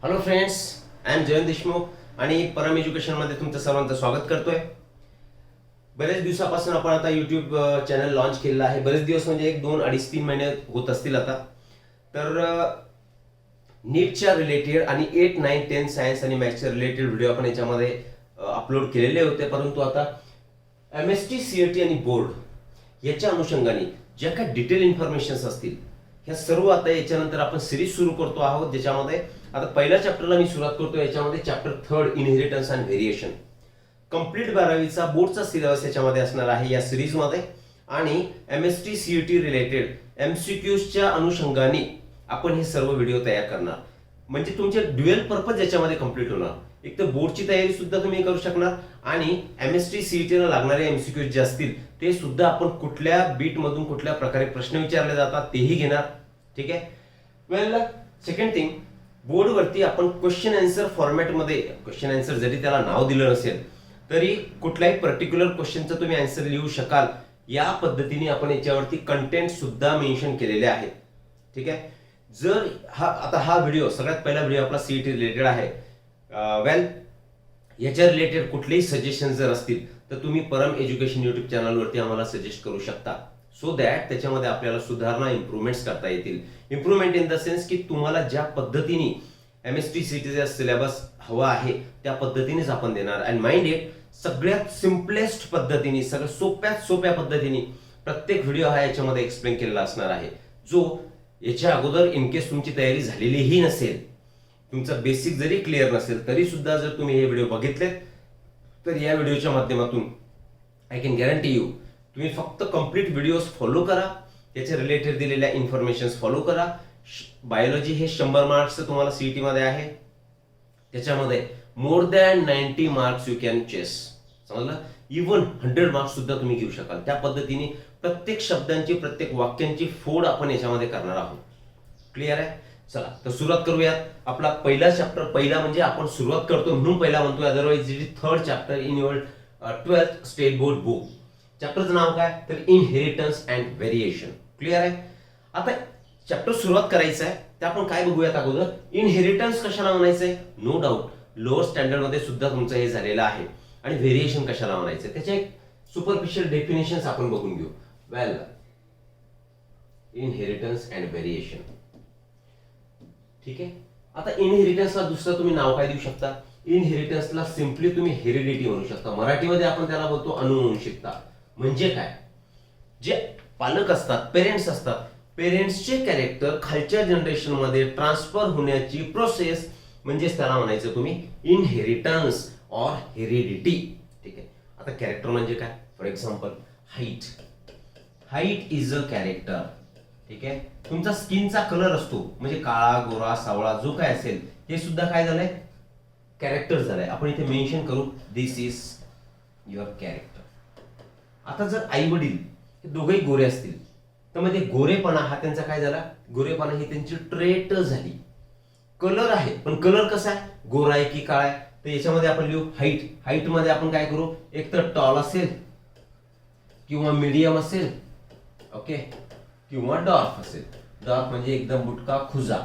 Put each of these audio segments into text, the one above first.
Hello friends, I am Jayant Deshmukh आणि परम एज्युकेशनमध्ये तुमचं सर्वांचं स्वागत करतोय. बरेच दिवसापासून आपण आता यूट्यूब चॅनल लॉन्च केलेलं आहे. बरेच दिवस म्हणजे 1, 2, 2.5, 3 महिने होत असतील आता. तर नीटच्या रिलेटेड आणि 8, 9, 10 सायन्स आणि मॅथ्सच्या रिलेटेड व्हिडिओ आपण याच्यामध्ये अपलोड केलेले होते. परंतु आता MST CET आणि बोर्ड याच्या अनुषंगाने ज्या काही डिटेल इन्फॉर्मेशन्स असतील ह्या सर्व आता याच्यानंतर आपण सिरीज सुरू करतो आहोत, ज्याच्यामध्ये आता पहिल्या चॅप्टरला मी सुरुवात करतो. याच्यामध्ये chapter 3 inheritance and variation, complete 12वीचा बोर्डचा सिलेबस याच्यामध्ये असणार आहे या सिरीजमध्ये. आणि MST CET रिलेटेड MCQच्या अनुषंगाने आपण हे सर्व व्हिडिओ तयार करणार. म्हणजे तुमचे ड्युअल पर्पज याच्यामध्ये कंप्लीट होणार. एक तर बोर्डची तयारी सुद्धा तुम्ही करू शकणार आणि MST CET ला लागणारे MCQ जे असतील ते सुद्धा आपण कुठल्या बीट मधून कुठल्या प्रकारे प्रश्न विचारले जातात तेही घेणार. ठीक आहे. वेल, सेकंड थिंग, बोर्डवरती आपण क्वेश्चन आन्सर फॉर्मॅटमध्ये, क्वेश्चन आन्सर जरी त्याला नाव दिलं नसेल तरी कुठल्याही पर्टिक्युलर क्वेश्चनचं तुम्ही आन्सर लिहू शकाल या पद्धतीने आपण याच्यावरती कंटेंट सुद्धा मेन्शन केलेले आहेत. ठीक आहे. जर हा व्हिडिओ सगळ्यात पहिला व्हिडिओ आपला CET रिलेटेड आहे. वेल, याच्या रिलेटेड कुठलेही सजेशन जर असतील तर तुम्ही परम एज्युकेशन युट्यूब चॅनलवरती आम्हाला सजेस्ट करू शकता, सो दॅट त्याच्यामध्ये आपल्याला सुधारणा, इम्प्रूव्हमेंट्स करता येतील. इम्प्रूव्हमेंट इन द सेन्स की तुम्हाला ज्या पद्धतीने MST CETचा सिलेबस हवा आहे त्या पद्धतीनेच आपण देणार. अँड माइंड इट, सगळ्यात सिम्पलेस्ट पद्धतीने, सगळ्यात सोप्यात सोप्या पद्धतीने प्रत्येक व्हिडिओ हा याच्यामध्ये एक्सप्लेन केलेला असणार आहे, जो याच्या अगोदर इनकेस तुमची तयारी झालेलीही नसेल, तुमचा बेसिक जरी क्लिअर नसेल तरी सुद्धा जर तुम्ही हे व्हिडिओ बघितले तर या व्हिडिओच्या माध्यमातून आय कॅन गॅरंटी यू तुम्ही फक्त कंप्लीट व्हिडिओज फॉलो करा, त्याच्या रिलेटेड दिलेल्या इन्फॉर्मेशन्स फॉलो करा. बायोलॉजी हे 100 मार्क्स तुम्हाला CET मध्ये आहे. त्याच्यामध्ये more than 90 marks you can chase. समजलं? इव्हन 100 मार्क्स सुद्धा तुम्ही घेऊ शकाल. त्या पद्धतीने प्रत्येक शब्दांची, प्रत्येक वाक्यांची फोड आपण याच्यामध्ये करणार आहोत. क्लिअर आहे? चला तर सुरुवात करूयात. आपला पहिला चॅप्टर, पहिला म्हणजे आपण सुरुवात करतो म्हणून पहिला म्हणतोय, otherwise it is third chapter in your 12th state board book. चॅप्टरचं नाव काय? तर इनहेरिटन्स अँड व्हेरिएशन. क्लिअर आहे? आता चॅप्टर सुरुवात करायचं आहे ते आपण काय बघूयात अगोदर. इनहेरिटन्स कशाला म्हणायचंय? नो डाऊट लोअर स्टँडर्ड मध्ये सुद्धा तुमचं हे झालेलं आहे. आणि व्हेरिएशन कशाला म्हणायचंय त्याचे एक सुपरफिशियल डेफिनेशन्स आपण बघून घेऊ. वेल, इनहेरिटन्स अँड व्हेरिएशन. ठीक आहे. आता इनहेरिटन्सला दुसरं तुम्ही नाव काय देऊ शकता? इनहेरिटन्सला सिम्पली तुम्ही हेरिडिटी म्हणू शकता. मराठीमध्ये आपण त्याला बोलतो अनुवंशिकता. म्हणजे काय? जे पालक असतात, पेरेंट्स असतात, पेरेंट्सचे कॅरेक्टर खालच्या जनरेशन मध्ये ट्रान्सफर होण्याची प्रोसेस म्हणजेच त्याला म्हणायचं तुम्ही इनहेरिटन्स ऑर हेरिडिटी. ठीक आहे. आता कॅरेक्टर म्हणजे काय? For example height. Height is a character. ठीक आहे. तुमचा स्किनचा कलर असतो, म्हणजे काळा, गोरा, सावळा जो काय असेल हे सुद्धा काय झालंय? कॅरेक्टर झालंय. आपण इथे मेन्शन करू, दिस इज युअर कॅरेक्टर. आता जर आई वडील हे दोघेही गोरे असतील तर मध्ये गोरेपणा हा त्यांचा काय झाला? गोरेपणा ही त्यांची ट्रेट झाली. कलर आहे, पण कलर कसा आहे? गोरा आहे की काळा आहे? तर याच्यामध्ये आपण लिहू हाईट. हाईट मध्ये आपण काय करू? एक तर टॉल असेल किंवा मीडियम असेल, ओके, किंवा डॉर्फ असेल. डॉर्फ म्हणजे एकदम बुटका, खुजा.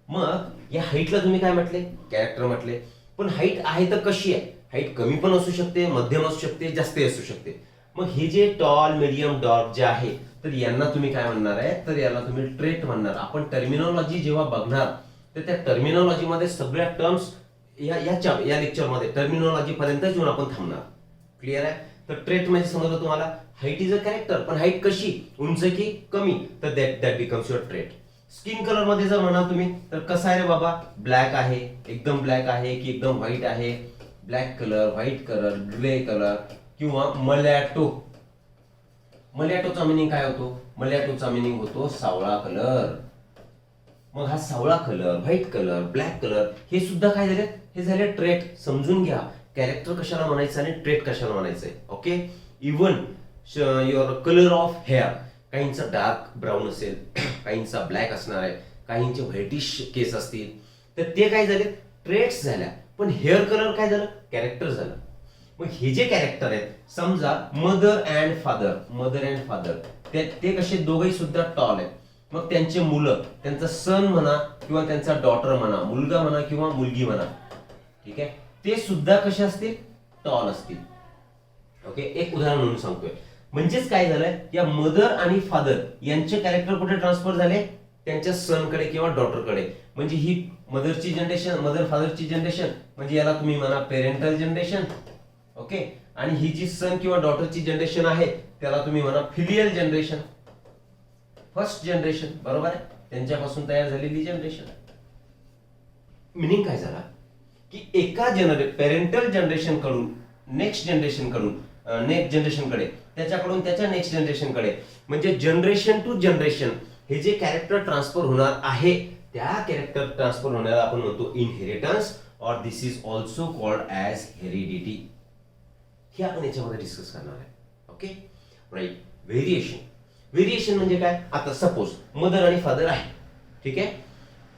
मग या हाईटला तुम्ही काय म्हटले? कॅरेक्टर म्हटले. पण हाईट आहे तर कशी आहे? हाईट कमी पण असू शकते, मध्यम असू शकते, जास्त असू शकते. मग हे जे टॉल, मीडियम, डॉर्फ जे आहे तर यांना तुम्ही काय म्हणणार आहे? तर याला तुम्ही ट्रेट म्हणणार. आपण टर्मिनॉलॉजी जेव्हा बघणार तर त्या टर्मिनॉलॉजी मध्ये सगळ्या टर्म्स या लेक्चरमध्ये टर्मिनॉलॉजी पर्यंत येऊन आपण थांबणार. क्लिअर आहे? तर ट्रेट म्हणजे समजलं तुम्हाला, हाईट इज अ कॅरेक्टर. पण हाईट कशी? उंच की कमी? तर that becomes your trait. Skin colour मध्ये जर म्हणाल तुम्ही तर कसा आहे रे बाबा? ब्लॅक आहे, एकदम ब्लॅक आहे की एकदम व्हाईट आहे? Black colour, white colour, grey colour किंवा मलॅटो. मलॅटोचा मिनिंग काय होतो? मलॅटोचा मिनिंग होतो सावळा कलर. मग हा सावळा colour, white colour, black colour हे सुद्धा काय झाले? हे झाले ट्रेट. समजून घ्या कॅरेक्टर कशाला म्हणायचं आणि ट्रेट कशाला म्हणायचंय. Okay. Even your colour of hair, काहींचा डार्क ब्राऊन असेल, काहींचा ब्लॅक असणार आहे, काहींचे व्हाईटिश केस असतील, तर ते काय झाले? ट्रेट्स झाल्या. पण हेअर कलर काय झालं? कॅरेक्टर झालं. मग हे जे कॅरेक्टर आहेत, समजा मदर अँड फादर ते कसे दोघेही सुद्धा टॉल आहेत. मग त्यांचे मुलं, त्यांचा सन म्हणा किंवा त्यांचा डॉटर म्हणा, मुलगा म्हणा किंवा मुलगी म्हणा, ठीक आहे, ते सुद्धा कसे असतील, टॉल असतील. ओके, एक उदाहरण म्हणून सांगतोय. म्हणजेच काय झालंय, या मदर आणि फादर यांचे कॅरेक्टर कुठे ट्रान्सफर झाले, त्यांच्या सनकडे किंवा डॉटरकडे. म्हणजे ही मदरची जनरेशन, मदर फादरची जनरेशन, म्हणजे याला तुम्ही म्हणा पेरेंटल जनरेशन. ओके, आणि ही जी सन किंवा डॉटरची जनरेशन आहे त्याला तुम्ही म्हणा फिलियल जनरेशन, फर्स्ट जनरेशन. बरोबर आहे, त्यांच्यापासून तयार झालेली जनरेशन. मिनिंग काय झाला की एका पेरेंटल जनरेशन कडून नेक्स्ट जनरेशन कडून नेक्स्ट जनरेशन कडे, त्याच्याकडून त्याच्या नेक्स्ट जनरेशन कडे, म्हणजे जनरेशन टू जनरेशन हे जे कॅरेक्टर ट्रान्सफर होणार आहे त्या कॅरेक्टर ट्रान्सफर होण्याला आपण म्हणतो इनहेरिटन्स, और this is also called as heredity. हे आपण याच्यामध्ये डिस्कस करणार आहे. Okay, right. व्हेरिएशन. व्हेरिएशन म्हणजे काय, आता सपोज मदर आणि फादर आहे, ठीक आहे,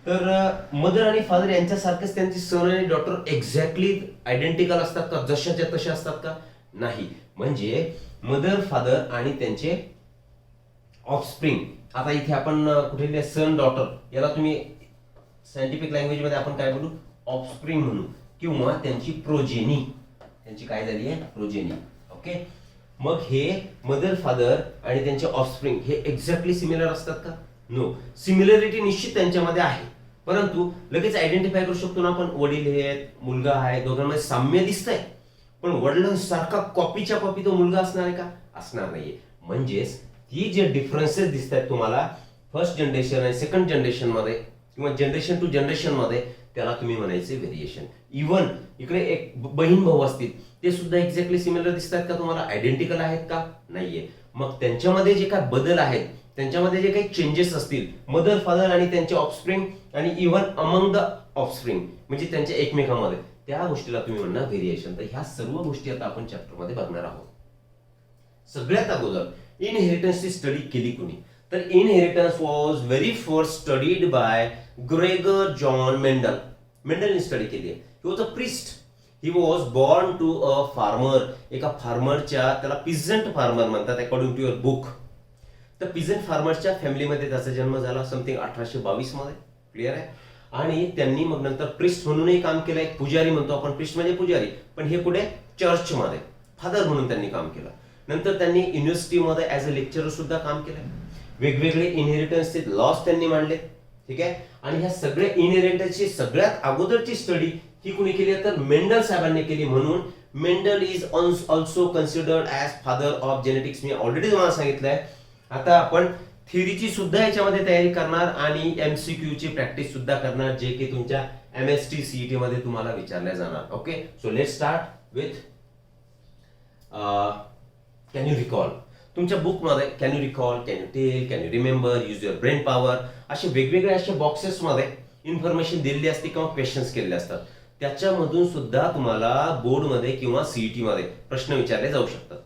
तर मदर आणि फादर यांच्यासारखेच त्यांची सन आणि डॉटर एक्झॅक्टली आयडेंटिकल असतात का, जशाच्या तशा असतात का, नाही. म्हणजे मदर फादर आणि त्यांचे ऑफस्प्रिंग, आता इथे आपण कुठे लिहिले सन डॉटर, याला तुम्ही सायंटिफिक लँग्वेज मध्ये आपण काय बोलू, ऑफस्प्रिंग म्हणू, किंवा त्यांची प्रोजेनी, त्यांची काय झाली आहे, प्रोजेनी. ओके, मग हे मदर फादर आणि त्यांचे ऑफस्प्रिंग हे एक्झॅक्टली सिमिलर असतात का, नो. सिमिलरिटी निश्चित त्यांच्यामध्ये आहे, परंतु लगेच आयडेंटिफाय करू शकतो ना आपण, वडील हे मुलगा आहे, दोघांमध्ये साम्य दिसतंय, पण वडिलांसारखा कॉपीच्या कॉपी तो मुलगा असणार आहे का, असणार नाहीये. म्हणजेच ही जे डिफरन्सेस दिसत आहेत तुम्हाला फर्स्ट जनरेशन आणि सेकंड जनरेशन मध्ये किंवा जनरेशन टू जनरेशन मध्ये, त्याला तुम्ही म्हणायचे व्हेरिएशन. इव्हन इकडे एक बहीण भाऊ असतील, ते सुद्धा एक्झॅक्टली सिमिलर दिसतात का तुम्हाला, आयडेंटिकल आहेत का, नाहीये. मग त्यांच्यामध्ये जे काय बदल आहेत, त्यांच्यामध्ये जे काही चेंजेस असतील, मदर फादर आणि त्यांचे ऑफस्प्रिंग आणि इव्हन अमंग द ऑफस्प्रिंग, म्हणजे त्यांच्या एकमेकांमध्ये, त्या गोष्टीला तुम्ही म्हणणार व्हेरिएशन. तर ह्या सर्व गोष्टी आता आपण चॅप्टर मध्ये बघणार आहोत. सगळ्यात अगोदर इनहेरिटन्सची स्टडी केली कोणी, तर inheritance was very first studied by Gregor John Mendel. मेंडलने स्टडी केली आहे. He was a priest. He was born to a farmer, एका फार्मरच्या, त्याला पिझंट फार्मर म्हणतात अकॉर्डिंग टू युअर बुक. तर पिझंट फार्मरच्या फॅमिलीमध्ये त्याचा जन्म झाला समथिंग 1822 मध्ये. क्लिअर आहे. आणि त्यांनी मग नंतर प्रिस्ट म्हणूनही काम केलं. एक पुजारी म्हणतो आपण, प्रिस्ट म्हणजे पुजारी, पण हे कुठे, चर्चमध्ये फादर म्हणून त्यांनी काम केलं. नंतर त्यांनी युनिव्हर्सिटीमध्ये ऍज अ लेक्चरर सुद्धा काम केलं. वेगवेगळे इनहेरिटन्सचे लॉस त्यांनी मांडले. ठीक आहे. आणि ह्या सगळ्या इनहेरिटन्सची सगळ्यात अगोदरची स्टडी ही कुणी केली तर मेंडल साहेबांनी केली. म्हणून Mendel is also considered as father of genetics. Me already तुम्हाला सांगितलंय. आता आपण थिअरीची सुद्धा याच्यामध्ये तयारी करणार आणि एमसीक्यू ची प्रॅक्टिस सुद्धा करणार, जे की तुमच्या एमएसटी सीईटी मध्ये तुम्हाला विचारल्या जाणार. Okay, so let's start with can you recall. तुमच्या बुक मध्ये can you recall, can you tell, can you remember, use your brain power, असे वेगवेगळे असे बॉक्सेस मध्ये इन्फॉर्मेशन दिलेली असते किंवा क्वेश्चन्स केलेले असतात. त्याच्यामधून सुद्धा तुम्हाला बोर्ड मध्ये किंवा सीईटी मध्ये प्रश्न विचारले जाऊ शकतात.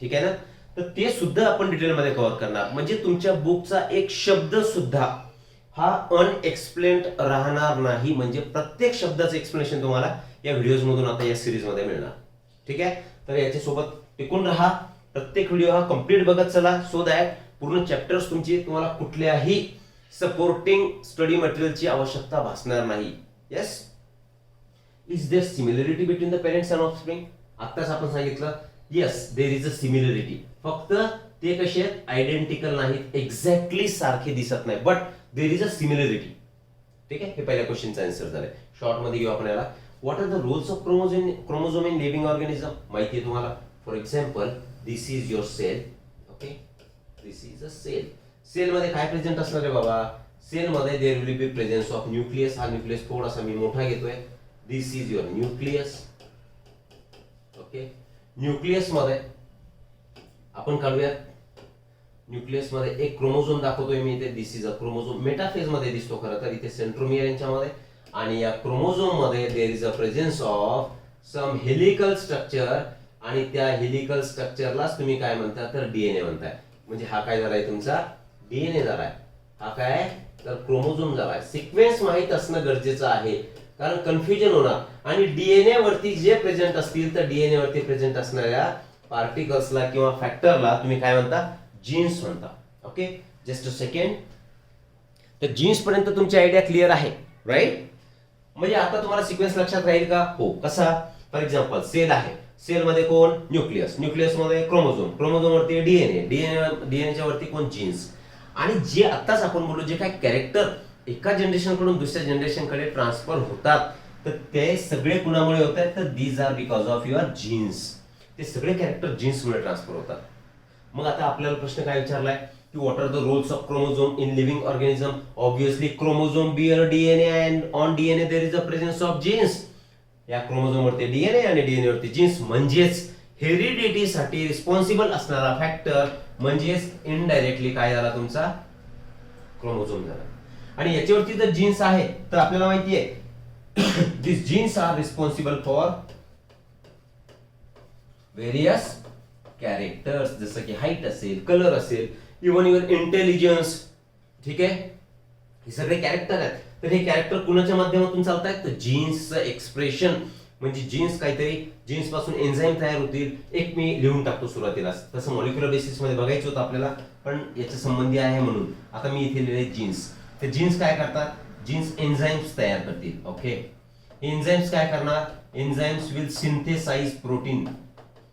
ठीक आहे ना. तर ते सुद्धा आपण डिटेलमध्ये कव्हर करणार. म्हणजे तुमच्या बुकचा एक शब्द सुद्धा हा अनएक्सप्लेन्ड राहणार नाही. म्हणजे प्रत्येक शब्दाचं एक्सप्लेनेशन तुम्हाला या व्हिडिओज मधून आता या सिरीज मध्ये मिळणार. ठीक आहे. तर याच्यासोबत टिकून राहा. प्रत्येक व्हिडिओ हा कंप्लीट बघत चला, सो दॅट पूर्ण चॅप्टर्स तुमची तुम्हाला कुठल्याही सपोर्टिंग स्टडी मटेरियलची आवश्यकता भासणार नाही. Yes. Is there similarity between the parents and offspring. आत्ताच आपण सांगितलं yes there is a similarity. फक्त ते कसे आहेत, आयडेंटिकल नाहीत, एक्झॅक्टली सारखे दिसत नाही, but there is a similarity. ठीक आहे. हे पहिल्या क्वेश्चनचा आन्सर झालाय. शॉर्ट मध्ये घेऊ आपण याला. What are the roles of chromosome in living organism. माहिती आहे तुम्हाला. For example this is your cell. Okay, this is a cell. Cell मध्ये काय प्रेझेंट असणार आहे बाबा. सेल मध्ये there will be presence of nucleus. हा न्यूक्लियस थोडासा मी मोठा घेतोय. This is your nucleus. Okay, nucleus मध्ये आपण काढूयात. न्यूक्लियस मध्ये एक क्रोमोझोम दाखवतोय मी इथे. दिस इज अ क्रोमोझोम. मेटाफेज मध्ये दिसतो खरं तर इथे सेंट्रोमियर यांच्यामध्ये. आणि या क्रोमोझोम मध्ये there is a presence of some helical structure. आणि त्या हेलिकल स्ट्रक्चरलाच तुम्ही काय म्हणता तर डीएनए म्हणताय. म्हणजे हा काय झालाय तुमचा डीएनए झालाय. हा काय तर क्रोमोझोम झालाय. सिक्वेन्स माहित असणं गरजेचं आहे, कारण कन्फ्युजन होणार. आणि डीएनए वरती जे प्रेझेंट असतील तर डीएनए वरती प्रेझेंट असणाऱ्या पार्टिकल्सला किंवा फॅक्टरला तुम्ही काय म्हणता, जीन्स म्हणता. Okay, just a second. तर जीन्स पर्यंत तुमची आयडिया क्लिअर आहे, राईट? म्हणजे आता तुम्हाला सिक्वेन्स लक्षात राहील का? हो. कसा? फॉर एक्झाम्पल सेल आहे, सेल मध्ये कोण? न्यूक्लियस, न्यूक्लियस मध्ये क्रोमोझोम, क्रोमोझोम वरती डीएनए, डीएनएच्या वरती कोण? जीन्स. आणि जे आत्ताच आपण बोललो जे काय कॅरेक्टर एका जनरेशन कडून दुसऱ्या जनरेशन कडे ट्रान्सफर होतात, तर ते सगळे कुणामुळे होत आहेत? तर these are because of your genes. ते सगळे कॅरेक्टर जीन्समुळे ट्रान्सफर होतात. मग आता आपल्याला प्रश्न काय विचारलाय की what are the roles of chromosome in living organism? Obviously chromosome bear DNA and on DNA there is a presence of genes. या क्रोमोझोम वरती डीएनए आणि डीएनए वरती जीन्स, म्हणजेच हेरिडिटीसाठी रिस्पॉन्सिबल असणारा फॅक्टर म्हणजेच इनडायरेक्टली काय झाला? तुमचा क्रोमोझोम झाला. आणि याच्यावरती जर जीन्स आहे तर आपल्याला माहिती आहे this genes are responsible for various characters, जसं की हाईट असेल, कलर असेल, इव्हन युअर इंटेलिजन्स. ठीक आहे, हे सगळे कॅरेक्टर आहेत. तर हे कॅरेक्टर कुणाच्या माध्यमातून चालत आहेत? तर जीन्सचं एक्सप्रेशन. म्हणजे जीन्स काहीतरी, जीन्स पासून एन्झाईम तयार होतील. एक मी लिहून टाकतो सुरुवातीला, तसं मॉलिक्युलर बेसिस मध्ये बघायचं होतं आपल्याला, पण याच्या संबंधी आहे म्हणून आता मी इथे लिहिले जीन्स. तर जीन्स काय करतात? जीन्स एन्झाईम्स तयार करतील. ओके, एन्झाईम्स काय करणार? Enzymes will synthesize protein.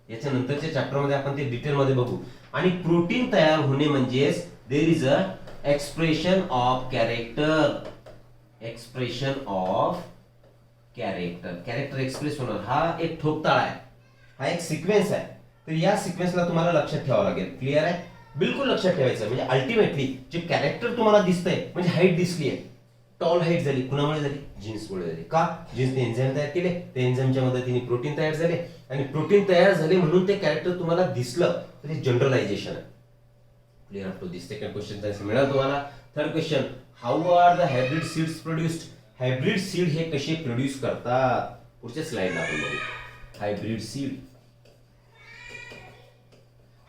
याच्या नंतरच्या चॅप्टर मध्ये आपण ते डिटेल मध्ये बघू. आणि प्रोटीन तयार होणे म्हणजेच there is a expression of character. Expression of character, character express होणार. हा एक ठोकताळा आहे, हा एक सिक्वेन्स आहे. तर या सिक्वेन्सला तुम्हाला लक्षात ठेवावं लागेल. क्लिअर आहे? बिलकुल लक्षात ठेवायचं. म्हणजे अल्टिमेटली जे कॅरेक्टर तुम्हाला दिसतंय, म्हणजे हाईट दिसली आहे, टॉल हाईट झाली, कुणामुळे झाली? जीन्समुळे झाली. का? जीन्सने एन्झाईम तयार केले, त्या एन्झाईमच्या मदतीने प्रोटीन तयार झाले, आणि प्रोटीन तयार झाले म्हणून ते कॅरेक्टर तुम्हाला दिसलं. तर हे जनरलायझेशन आहे. Clear up to this? Second question मिळाला तुम्हाला. Third question, how are the hybrid seeds produced? Hybrid seed हे कसे प्रोड्यूस करतात? पुढच्या स्लाइडला आपण बघू. हायब्रिड सीड,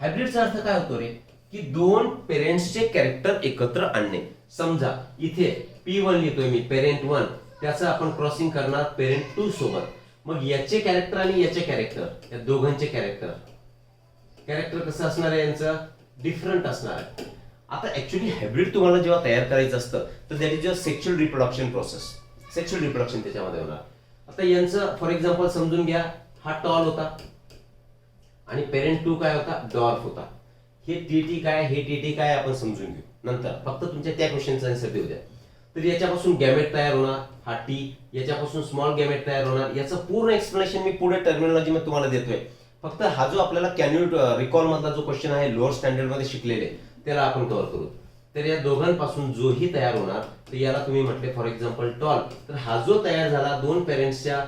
हायब्रिडचा अर्थ काय होतो रे? की दोन पेरेंट्सचे कॅरेक्टर एकत्र आणणे. समजा इथे P1 लिहितोय मी, पेरेंट 1, त्याचं आपण क्रॉसिंग करणार पेरेंट 2 सोबत. मग याचे कॅरेक्टर आणि याचे कॅरेक्टर, या दोघांचे कॅरेक्टर कसं असणार आहे? यांचं डिफरंट असणार आहे. आता ऍक्च्युली हायब्रिड तुम्हाला जेव्हा तयार करायचं असतं तर that is a sexual reproduction process. Sexual reproduction त्याच्यामध्ये होणार. आता यांचं फॉर एक्झाम्पल समजून घ्या, हा टॉल होता आणि पेरेंट 2 काय होता? डॉर्फ होता. हे टीटी काय, हे टीटी काय आपण समजून घेऊ नंतर. फक्त तुमच्या त्या क्वेश्चनचा आन्सर देऊ द्या. तर याच्यापासून गॅमेट तयार होणार, हा टी. याच्यापासून स्मॉल गॅमेट तयार होणार. याचं पूर्ण एक्सप्लेनेशन मी पुढे टर्मिनॉलॉजी मध्ये तुम्हाला देतोय. फक्त हा जो आपल्याला कॅन यू रिकॉल मधला जो क्वेश्चन आहे, लोअर स्टँडर्ड मध्ये शिकलेले, त्याला आपण कव्हर करू. तर या दोघांपासून जोही तयार होणार, तर याला तुम्ही म्हटले फॉर एक्झाम्पल टॉल. तर हा जो तयार झाला दोन पेरेंट्सच्या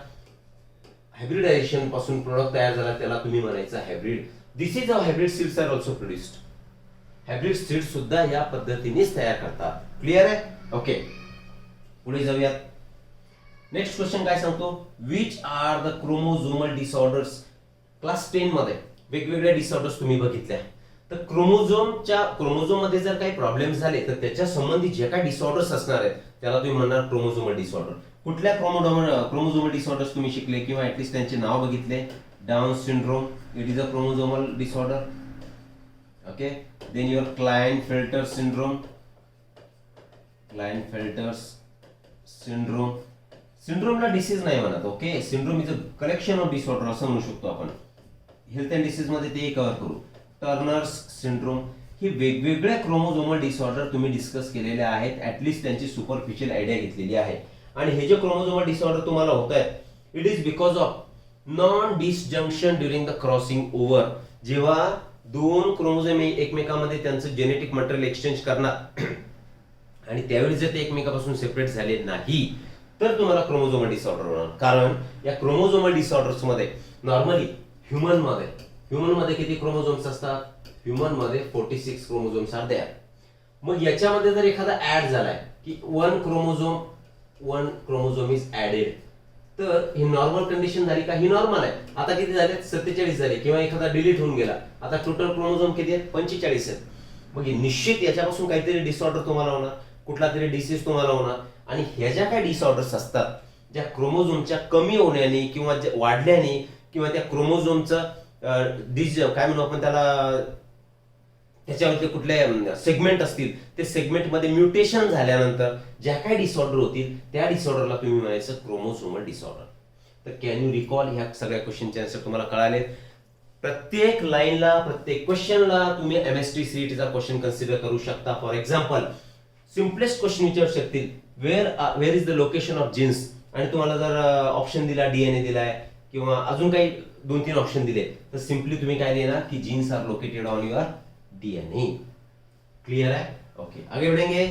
हायब्रिडायझेशन पासून प्रोडक्ट तयार झाला, त्याला तुम्ही म्हणायचं hybrid. This is how hybrid seeds are also produced. Hybrid seeds सुद्धा या पद्धतीनेच तयार करतात. क्लिअर आहे? ओके, पुढे जाऊयात. नेक्स्ट क्वेश्चन काय सांगतो? Which are the chromosomal disorders? Class 10 मध्ये वेगवेगळ्या डिसऑर्डर्स तुम्ही बघितल्या. तर क्रोमोझोम मध्ये जर काही प्रॉब्लेम झाले तर त्याच्या संबंधी जे काही डिसऑर्डर्स असणार आहेत त्याला तुम्ही म्हणणार क्रोमोझोमल डिसऑर्डर. कुठल्या क्रोमोझोमल डिसऑर्डर्स तुम्ही शिकले किंवा ऍटलीस्ट त्यांचे नाव बघितले? Down syndrome, it is a chromosomal disorder. Okay, then your Klinefelter syndrome. सिंड्रोमला डिसीज नाही म्हणत. Okay, syndrome is a collection of disorder असं म्हणू शकतो आपण. हेल्थ अँड डिसीज मध्ये ते कव्हर करू. टर्नर्स सिंड्रोम, ही वेगवेगळ्या क्रोमोझोमल डिसऑर्डर तुम्ही डिस्कस केलेले आहेत. ऍटलीस्ट त्यांची सुपरफिशियल आयडिया घेतलेली आहे. आणि हे जे क्रोमोझोमल डिसऑर्डर तुम्हाला होत आहेत, it is because of non disjunction during the crossing over. जेव्हा दोन क्रोमोझोम एकमेकांमध्ये त्यांचं जेनेटिक मटेरियल एक्सचेंज करणार आणि त्यावेळी जर ते एकमेकापासून सेपरेट झाले नाही तर तुम्हाला क्रोमोझोमल डिसऑर्डर होणार. कारण या क्रोमोझोमल डिसऑर्डर्स मध्ये नॉर्मली ह्युमन मध्ये किती क्रोमोझोम्स असतात? ह्युमन मध्ये 46 क्रोमोझोम्स आर देअर. मग याच्यामध्ये जर एखादा ऍड झालाय की वन क्रोमोझोम इज ऍडेड, तर ही नॉर्मल कंडिशन झाली का? ही नॉर्मल आहे. आता किती झाले? 47 झाले. किंवा एखादा डिलीट होऊन गेला, आता टोटल क्रोमोझोम किती आहेत? 45 आहेत. मग निश्चित याच्यापासून काहीतरी डिसऑर्डर तुम्हाला होणार, कुठला तरी डिसीज तुम्हाला होणार. आणि ह्या ज्या काही डिसऑर्डर्स असतात, ज्या क्रोमोझोमच्या कमी होण्याने किंवा वाढल्याने किंवा त्या क्रोमोझोमचं काय म्हणू आपण त्याला, त्याच्यामध्ये कुठले सेगमेंट असतील, ते सेगमेंटमध्ये म्युटेशन झाल्यानंतर ज्या काही डिसऑर्डर होतील त्या डिसऑर्डरला तुम्ही म्हणायचं क्रोमोसोमल डिसऑर्डर. तर कॅन यू रिकॉल, ह्या सगळ्या क्वेश्चनचे आन्सर तुम्हाला कळाले. प्रत्येक लाईनला, प्रत्येक क्वेश्चनला तुम्ही एमएसटी सीईटीचा क्वेश्चन कन्सिडर करू शकता. फॉर एक्झाम्पल, सिम्पलेस्ट क्वेश्चन विचारू शकतील, where is the location of genes, आणि तुम्हाला जर ऑप्शन दिला डीएनए दिलाय किंवा अजून काही 2-3 ऑप्शन दिले, तर सिंपली तुम्ही काय लिहिणार की genes are located on your DNA. Clear है? ओके, आगे बढ़ेंगे.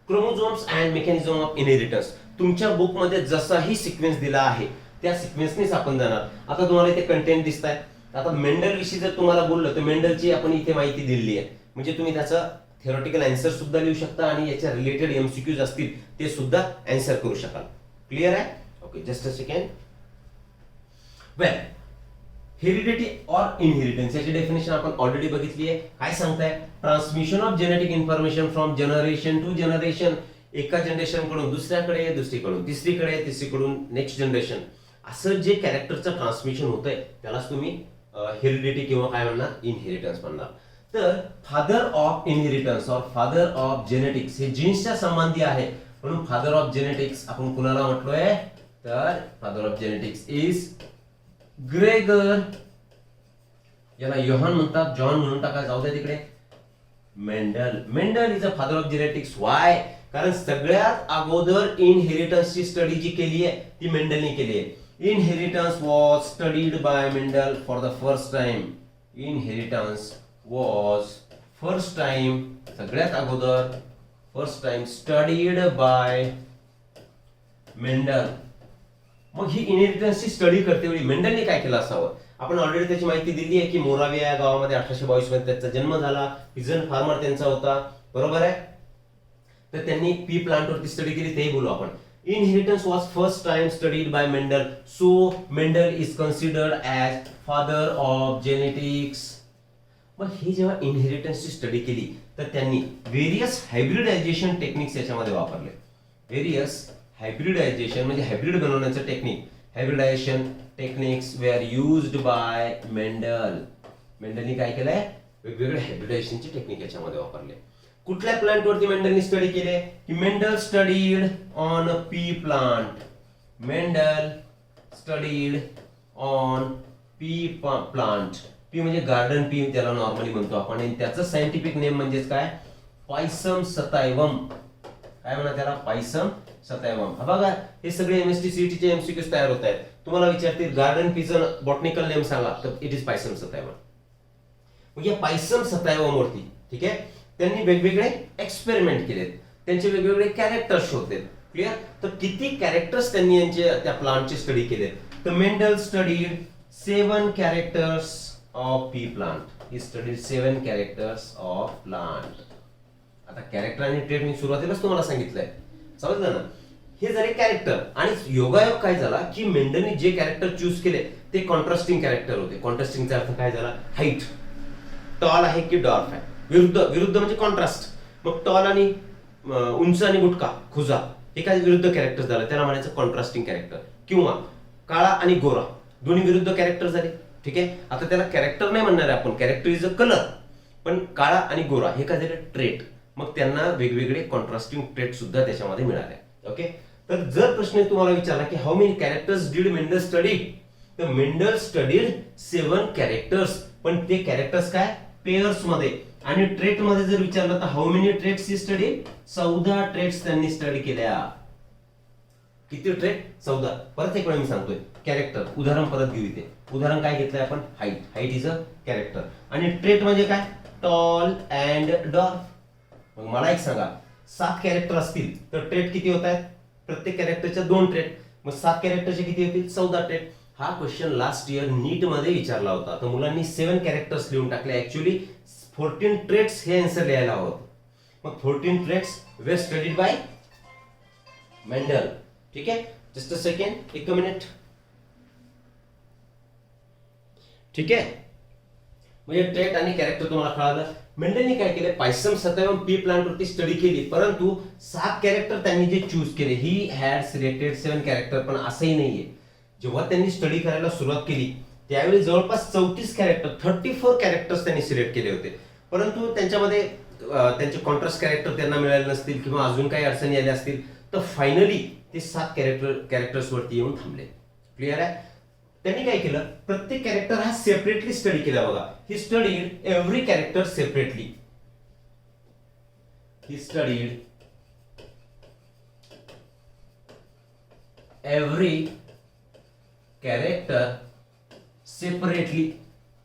Chromosomes and mechanism of inheritance. तुमच्या बुक मध्ये जसाही सिक्वेन्स दिला आहे त्या सिक्वेन्सनेच आपण जाणार. आता तुम्हाला इथे कंटेंट दिसत आहे. आता मेंडल विषयी जर तुम्हाला बोललं तर मेंडलची आपण इथे माहिती दिलेली आहे, म्हणजे तुम्ही त्याचा थेरोटिकल आन्सर सुद्धा लिहू शकता आणि याच्या रिलेटेड एमसीक्यूज असतील ते सुद्धा आन्सर करू शकाल. क्लियर आहे? Okay, just a second. Well, heredity और इनहेरिटन्स याची डेफिनेशन आपण ऑलरेडी बघितली आहे. काय सांगताय? Transmission of genetic information from generation to generation. एका जनरेशन कडून दुसऱ्याकडे, दुसरीकडून तिसरीकडे, तिसरीकडून नेक्स्ट जनरेशन, असं जे कॅरेक्टरचं ट्रान्समिशन होतंय त्यालाच तुम्ही हेरिडिटी किंवा काय म्हणणार, इनहेरिटन्स म्हणणार. तर फादर ऑफ इनहेरिटन्स और फादर ऑफ जेनेटिक्स हे जीन्सच्या संबंधी आहे, म्हणून फादर ऑफ जेनेटिक्स आपण कुणाला म्हटलोय, तर father of genetics is Gregor. याला योहान म्हणतात, जॉन म्हणून टाका, जाऊ द्या तिकडे. Mendel is a father of genetics. Y? कारण सगळ्यात अगोदर इनहेरिटन्सची स्टडी जी केली आहे ती मेंडलने केली आहे. Inheritance was studied by Mendel for the first time. Inheritance was first time, सगळ्यात अगोदर first time studied by Mendel. मग ही इनहेरिटन्सची स्टडी करते वेळी मेंडलने काय केलं असावं? आपण ऑलरेडी त्याची माहिती दिली आहे की मोराविया या गावामध्ये 1822 मध्ये त्याचा जन्म झाला. पिजन फार्मर त्यांचा होता, बरोबर आहे. तर त्यांनी पी प्लांट वरती स्टडी केली, तेही बोलू आपण. Inheritance was first time studied by Mendel, so Mendel is considered as father of genetics. मग हे जेव्हा इनहेरिटन्सची स्टडी केली तर त्यांनी व्हेरियस हायब्रिडायझेशन टेक्निक्स याच्यामध्ये वापरले. व्हेरियस हायब्रिडायझेशन म्हणजे हायब्रिड बनवण्याचं technique. Hybridisation techniques were used by Mendel. मेंडलनी काय केलंय? वेगवेगळे हायब्रिडायझेशनचे टेक्निक याच्यामध्ये वापरले. कुठल्या प्लांट वरती मेंडलनी स्टडी केले? की Mendel studied on P plant. Mendel studied on P plant. P म्हणजे गार्डन पी त्याला नॉर्मली म्हणतो आपण, आणि त्याचं सायंटिफिक नेम म्हणजेच काय? पायसम सतायवम. काय म्हणा त्याला? पायसम सतायवम. हा बघा, हे सगळे एमएसटी सीईटीचे एमसीक्यूज तयार होत आहेत. तुम्हाला विचारतील गार्डन पीचं बॉटनिकल नेम सांगा, तर इट इज पायसम सतायवम. मग या पायसम सतायवम वरती, ठीक आहे, त्यांनी वेगवेगळे एक्सपेरिमेंट केलेत, त्यांचे वेगवेगळे कॅरेक्टर शोधलेत. क्लिअर? तर किती कॅरेक्टर्स त्यांनी यांचे त्या प्लांटचे स्टडी केले? तर Mendel studied 7 characters of P plant. He studied 7 characters of plant. आता कॅरेक्टर आणि ट्रेट मी सुरुवातीलाच तुम्हाला सांगितलंय, समजलं ना? हे झाले कॅरेक्टर. आणि योगायोग काय झाला की मेंडलने जे कॅरेक्टर चूज केले ते कॉन्ट्रास्टिंग कॅरेक्टर होते. कॉन्ट्रास्टिंगचा अर्थ काय झाला? हाईट, टॉल आहे की डॉर्फ आहे, विरुद्ध म्हणजे कॉन्ट्रास्ट. मग टॉल आणि उंच आणि गुटका खुजा हे काय विरुद्ध कॅरेक्टर झालं, त्याला म्हणायचं कॉन्ट्रास्टिंग कॅरेक्टर. किंवा काळा आणि गोरा दोन्ही विरुद्ध कॅरेक्टर झाले. ठीक आहे, आता त्याला कॅरेक्टर नाही म्हणणार आपण, कॅरेक्टर इज अ कलर. पण काळा आणि गोरा हे काय झाले? ट्रेट. मग त्यांना वेगवेगळे कॉन्ट्रास्टिंग ट्रेट सुद्धा त्याच्यामध्ये मिळाले. ओके, तर जर प्रश्न तुम्हाला विचारला की how many characters did Mendel study, तर मेंडल स्टडीड 7 कॅरेक्टर्स. पण ते कॅरेक्टर्स काय? पेअर्स मध्ये. आणि ट्रेट मध्ये जर विचारलं तर how many traits he study? 14 traits त्यांनी स्टडी केल्या. किती ट्रेट? 14. परत एक वेळा मी सांगतोय, कॅरेक्टर उदाहरण परत घेऊ. इथे उदाहरण काय घेतलंय आपण? Height. Height is a character. आणि ट्रेट म्हणजे काय? Tall and dwarf. मग मला एक सांगा, 7 कॅरेक्टर असतील तर ट्रेट किती होत आहेत? प्रत्येक कॅरेक्टरच्या 2 ट्रेट. मग 7 कॅरेक्टरचे किती होतील? 14 ट्रेट. हा क्वेश्चन लास्ट इयर नीट मध्ये विचारला होता, तर मुलांनी 7 कॅरेक्टर्स लिहून टाकले. ऍक्च्युअली 14 ट्रेट्स हे आन्सर लिहायला हवं. मग 14 traits were studied by Mendel. ठीक आहे, जस्ट अ सेकंड, 1 मिनिट. ठीक आहे, म्हणजे ट्रेट आणि कॅरेक्टर तुम्हाला कळालं. मेंडलनी काय केलं? पायसम सतायवम पी प्लांट वरती स्टडी केली, परंतु 7 कॅरेक्टर त्यांनी जे चूज केले, ही हॅड सिलेक्टेड 7 कॅरेक्टर. पण असंही नाहीये, जेव्हा त्यांनी स्टडी करायला सुरुवात केली त्यावेळी जवळपास 34 कॅरेक्टर 34 कॅरेक्टर्स त्यांनी सिलेक्ट केले होते, परंतु त्यांच्यामध्ये त्यांचे कॉन्ट्रास्ट कॅरेक्टर त्यांना मिळाले नसतील किंवा अजून काही अडचणी आल्या असतील, तर फायनली ते 7 कॅरेक्टर्स वरती येऊन थांबले. क्लिअर आहे. त्यांनी काय केलं, प्रत्येक कॅरेक्टर हा सेपरेटली स्टडी केला. बघा, he studied every character separately. He studied every character separately.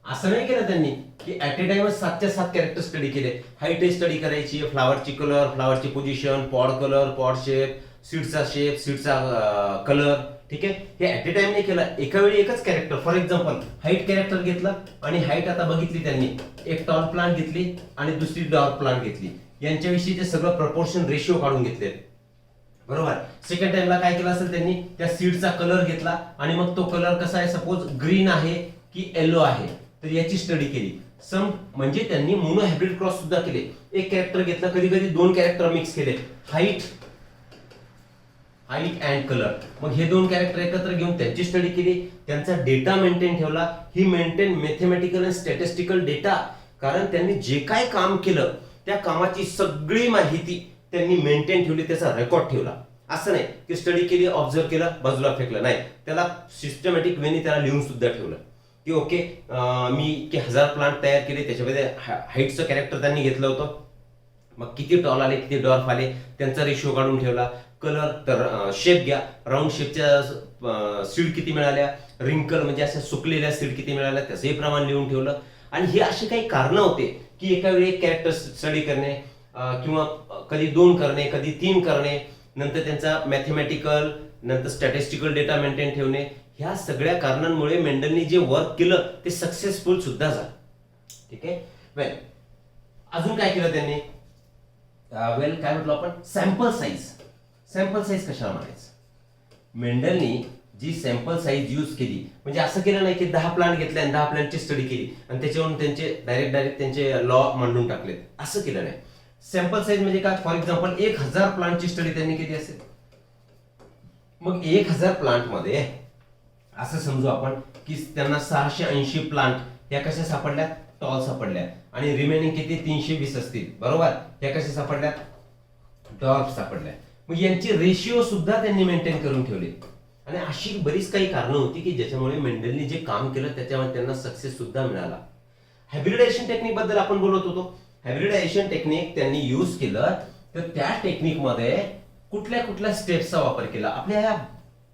असं नाही केलं त्यांनी की ऍट ए टाइमच 7च्या 7 कॅरेक्टर स्टडी केले. हाईट स्टडी करायची, फ्लावरची कलर, फ्लावरची position, pod colour, pod shape, सीडचा शेप, सीडचा कलर. ठीक आहे, हे ऍट ए टाइम नाही केलं. एका वेळी एकच character, for example height character घेतला आणि हाईट आता बघितली त्यांनी, एक टॉल प्लांट घेतली आणि दुसरी डॉर्क प्लांट घेतली. यांच्याविषयीचे सगळं प्रपोर्शन रेशिओ काढून घेतले. बरोबर. सेकंड टाइमला काय केलं असेल त्यांनी, त्या सीडचा कलर घेतला आणि मग तो कलर कसा आहे, सपोज ग्रीन आहे की येलो आहे, तर याची स्टडी केली. सम म्हणजे त्यांनी मोनो हायब्रिड क्रॉस सुद्धा केले. एक कॅरेक्टर घेतला, कधी कधी 2 कॅरेक्टर मिक्स केले, हाईट अँड कलर. मग हे 2 कॅरेक्टर एकत्र घेऊन त्यांची स्टडी केली, त्यांचा डेटा मेंटेन ठेवला. ही मेंटेन मॅथमॅटिकल आणि स्टॅटिस्टिकल डेटा, कारण त्यांनी जे काय काम केलं त्या कामाची सगळी माहिती त्यांनी मेंटेन ठेवली, त्याचा रेकॉर्ड ठेवला. असं नाही की स्टडी केली, ऑब्झर्व केलं, बाजूला फेकलं. नाही, त्याला सिस्टमॅटिक वेने त्याला लिहून सुद्धा ठेवलं की ओके, मी 1000 प्लांट तयार केले, त्याच्यामध्ये हाईटचं कॅरेक्टर त्यांनी घेतलं होतं. मग किती टॉल आले, किती डॉर्फ आले, त्यांचा रेशिओ काढून ठेवला. कलर, तर शेप घ्या, राऊंड शेपच्या सीड किती मिळाल्या, रिंकल म्हणजे अशा सुकलेल्या सीड किती मिळाल्या, त्याचंही प्रमाण लिहून ठेवलं. आणि हे असे काही कारण होते की एका वेळी एक कॅरेक्टर स्टडी करणे, किंवा कधी 2 करणे, कधी 3 करणे, नंतर त्यांचा मॅथमॅटिकल, नंतर स्टॅटिस्टिकल डेटा मेंटेन ठेवणे. ह्या सगळ्या कारणांमुळे मेंडलनी जे वर्क केलं ते सक्सेसफुल सुद्धा झालं. ठीक आहे. वेल, अजून काय केलं त्यांनी, काय म्हटलं आपण, सॅम्पल साईज. सॅम्पल साईज कशाला म्हणायचं, मेंडलनी जी सॅम्पल साईज यूज केली, म्हणजे असं केलं नाही की 10 प्लांट घेतले आणि 10 प्लांटची स्टडी केली आणि त्याच्यावरून त्यांचे डायरेक्ट त्यांचे लॉ मांडून टाकले. असं केलं नाही. सॅम्पल साईज म्हणजे काय, फॉर एक्झाम्पल 1000 प्लांटची स्टडी त्यांनी केली असेल, मग 1000 प्लांट मध्ये असं समजू आपण की त्यांना 680 प्लांट या कशा सापडल्या, टॉल सापडल्या, आणि रिमेनिंग किती 320 असतील. बरोबर. या कशा सापडल्या, डॉर्फ सापडल्या. मग यांची रेशिओ सुद्धा त्यांनी मेंटेन करून ठेवले. आणि अशी बरीच काही कारणं होती की ज्याच्यामुळे मेंडलनी जे काम केलं त्याच्यामध्ये त्यांना सक्सेस सुद्धा मिळाला. हायब्रिडायझेशन टेक्निक बद्दल आपण बोलत होतो. हायब्रिडायझेशन टेक्निक त्यांनी यूज केलं, तर त्या टेक्निक मध्ये कुठल्या कुठल्या स्टेप्सचा वापर केला आपल्या या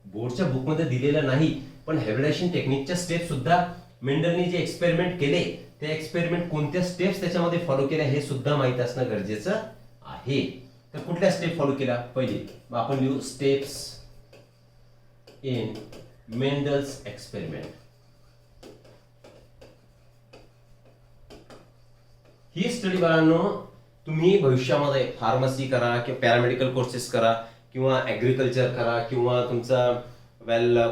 बोर्डच्या बुक मध्ये दिलेला नाही, पण हायब्रिडायझेशन टेक्निकच्या स्टेप सुद्धा मेंडलनी जे एक्सपेरिमेंट केले, ते एक्सपेरिमेंट कोणत्या स्टेप्स त्याच्यामध्ये फॉलो केल्या हे सुद्धा माहित असणं गरजेचं आहे. तर कुठल्या स्टेप फॉलो केल्या, पहिली आपण लिहू steps in Mendel's experiment. He study बाळांनो तुम्ही भविष्यामध्ये फार्मसी करा किंवा पॅरामेडिकल कोर्सेस करा किंवा ऍग्रिकल्चर करा किंवा तुमचा